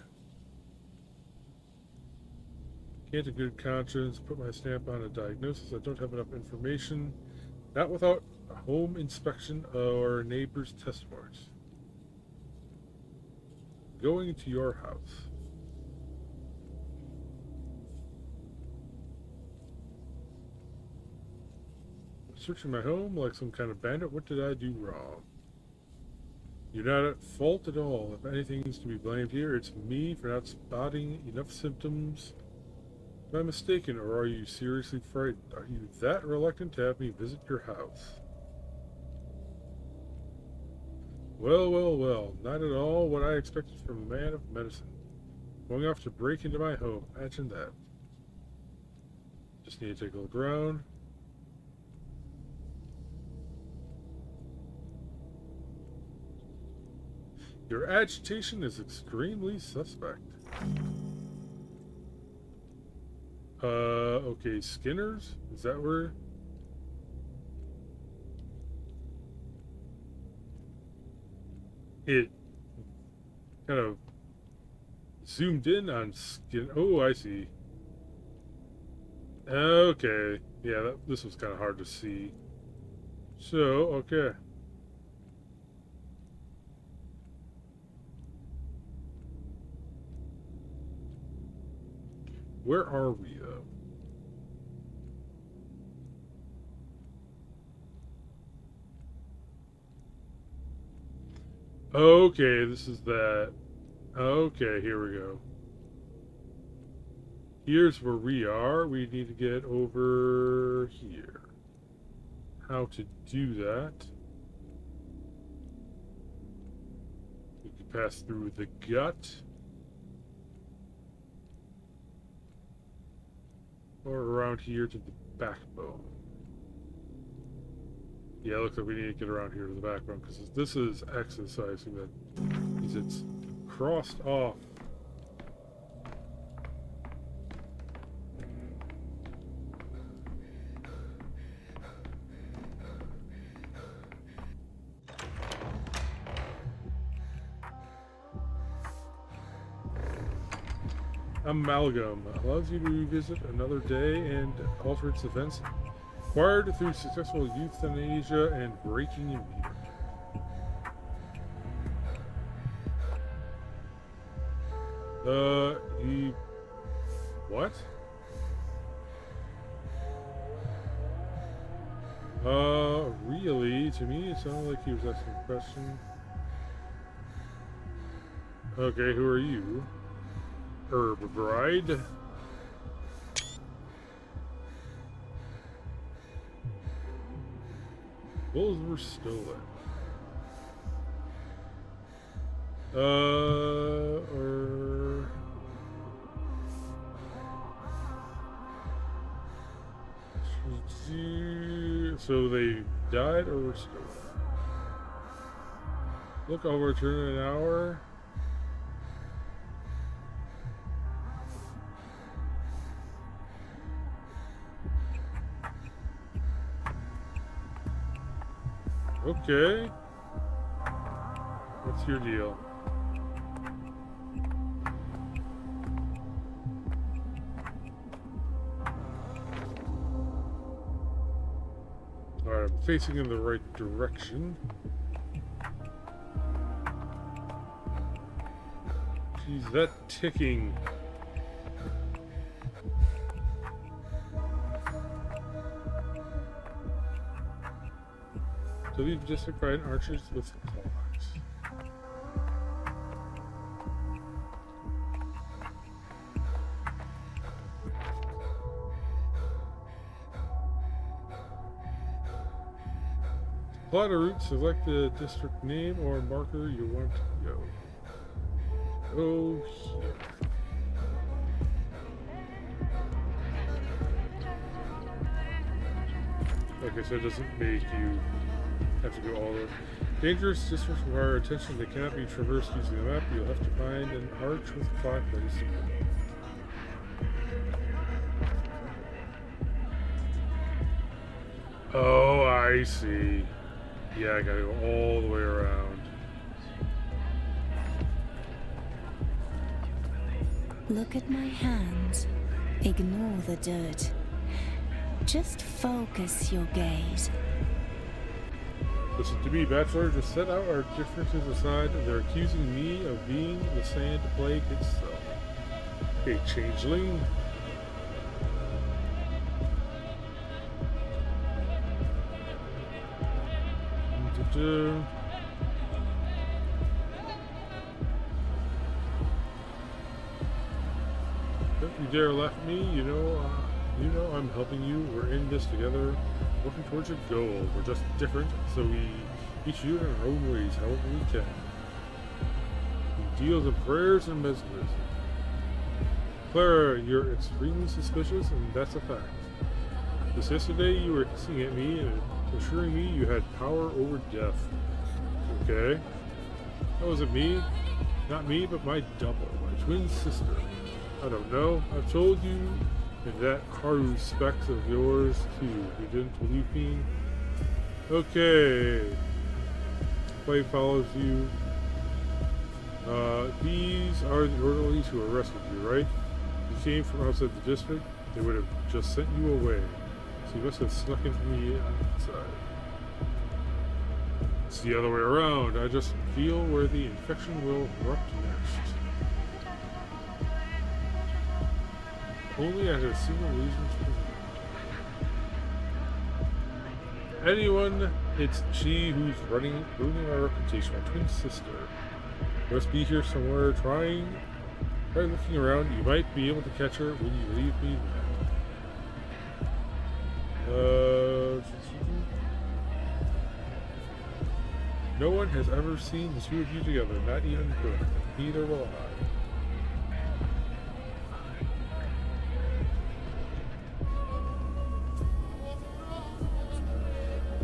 Can't in good conscience put my stamp on a diagnosis. I don't have enough information. Not without a home inspection or neighbor's testimonies. Going to your house. Searching my home like some kind of bandit. What did I do wrong? You're not at fault at all. If anything is to be blamed here, it's me for not spotting enough symptoms. Am I mistaken, or are you seriously frightened? Are you that reluctant to have me visit your house? Well, well, well. Not at all what I expected from a man of medicine. Going off to break into my home. Imagine that. Just need to take a look around. Your agitation is extremely suspect. Okay, Skinner's? Is that where? It kind of zoomed in on Skin. Oh, I see. Okay. Yeah, this was kind of hard to see. So, okay. Where are we, though? Okay, this is that. Okay, here we go. Here's where we are. We need to get over here. How to do that? We can pass through the gut. Or around here to the backbone. Yeah, it looks like we need to get around here to the backbone, because this is exercising that means it's crossed off. Amalgam allows you to revisit another day and alter its events acquired through successful euthanasia and breaking immunity. What? Really? To me, it sounded like he was asking a question. Okay, who are you? Herb Bride. Wolves were stolen. So they died or were stolen. Look, I'll return in an hour. Okay. What's your deal? Alright, I'm facing in the right direction. Jeez, that ticking. So these justified archers with claws. plot a route, select the district name or marker you want to go. Go here. Okay, so it doesn't make you have to go all the dangerous districts require attention. They cannot be traversed using the map. You'll have to find an arch with a clock that is simple. Oh, I see. Yeah, I gotta go all the way around. Look at my hands. Ignore the dirt. Just focus your gaze. Listen to me, Bachelor. Just set out our differences aside. They're accusing me of being the sand plague itself. Hey, changeling. Don't you dare laugh at me. You know I'm helping you. We're in this together, working towards a goal. We're just different, so we each do it in our own ways, however we can. We deal in prayers and mesmerism. Clara, you're extremely suspicious, and that's a fact. Just yesterday, you were hissing at me and assuring me you had power over death. Okay? That wasn't me. Not me, but my double, my twin sister. I don't know. I've told you in that Haru specs of yours, too. You didn't believe me? Okay. Play follows you. These are the orderlies who arrested you, right? You came from outside the district. They would have just sent you away. So you must have snuck into me outside. It's the other way around. I just feel where the infection will erupt next. Only as a single reason for anyone, it's she who's ruining our reputation, my twin sister. Must be here somewhere. Try looking around. You might be able to catch her when you leave me. No one has ever seen the two of you together, not even good. Neither will I.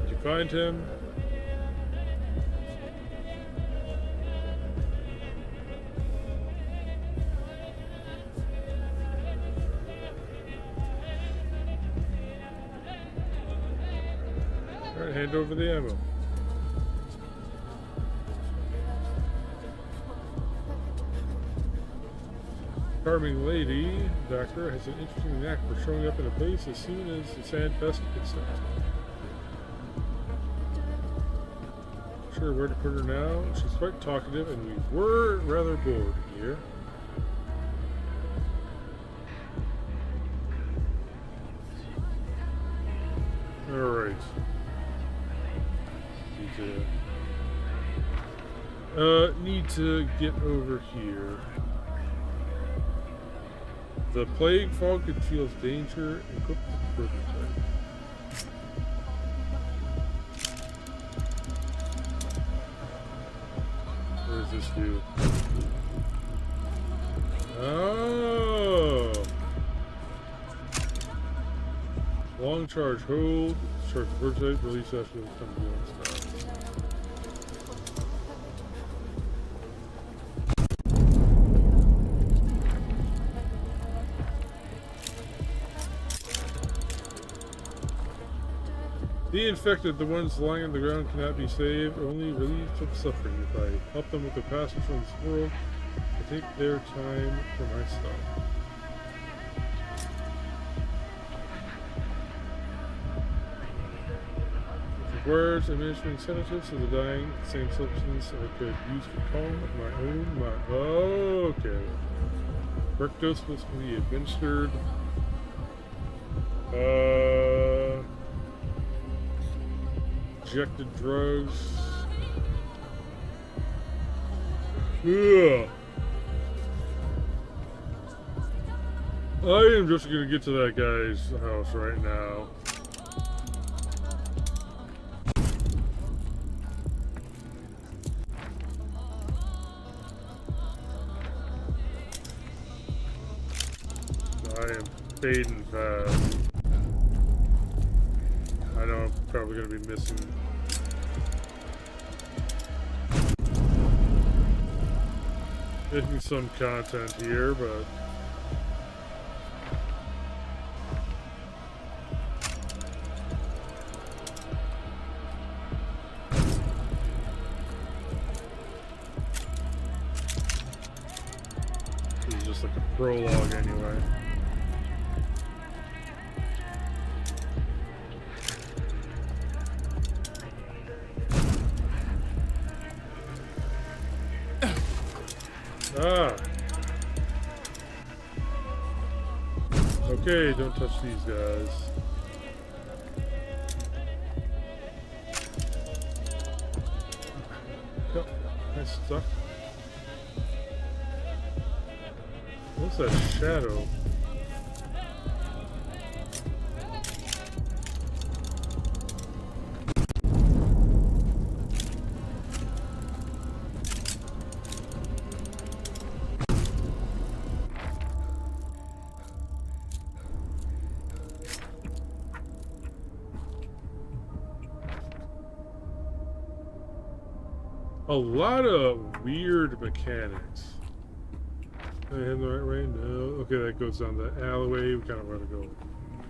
Did you find him? Alright, hand over the ammo. Charming lady, doctor, has an interesting knack for showing up in a place as soon as the sand pest gets sent. Not sure where to put her now. She's quite talkative, and we were rather bored here. Alright. Need to get over here. The plague fog conceals danger. Equip the prototype. What does this do? Oh! Long charge, hold. Charge the prototype, release after the time doing stuff. The infected, the ones lying on the ground, cannot be saved, only relieved from suffering. If I help them with the passage from this world, I take their time for myself. It requires administering sedatives to the dying, the same substance I could use to calm my own mind. Oh, okay. Correct dose must be administered. Injected drugs. Ugh. I am just gonna get to that guy's house right now. I am fading fast. I know I'm probably going to be missing. Missing some content here, but this is just like a prologue anyway. Ah. Okay, don't touch these guys. Yep, nice stuff. What's that shadow? A lot of weird mechanics. Am I heading the right way? No. Okay, that goes down the alleyway. We kind of want to go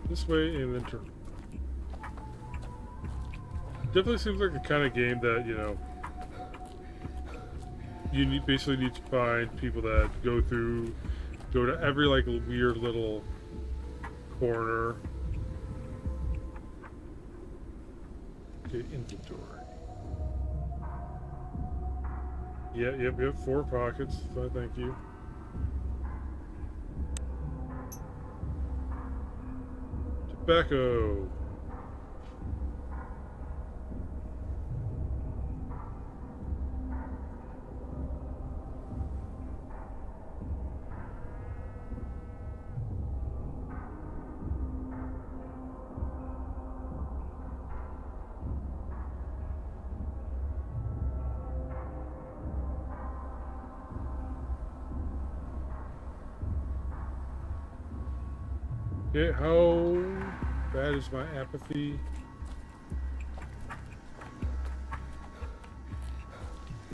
this way and then turn. Definitely seems like the kind of game that, you know, you basically need to find people that go to every like weird little corner. Okay, inventory. Yep, 4 pockets. So thank you. Tobacco. Okay, how bad is my apathy?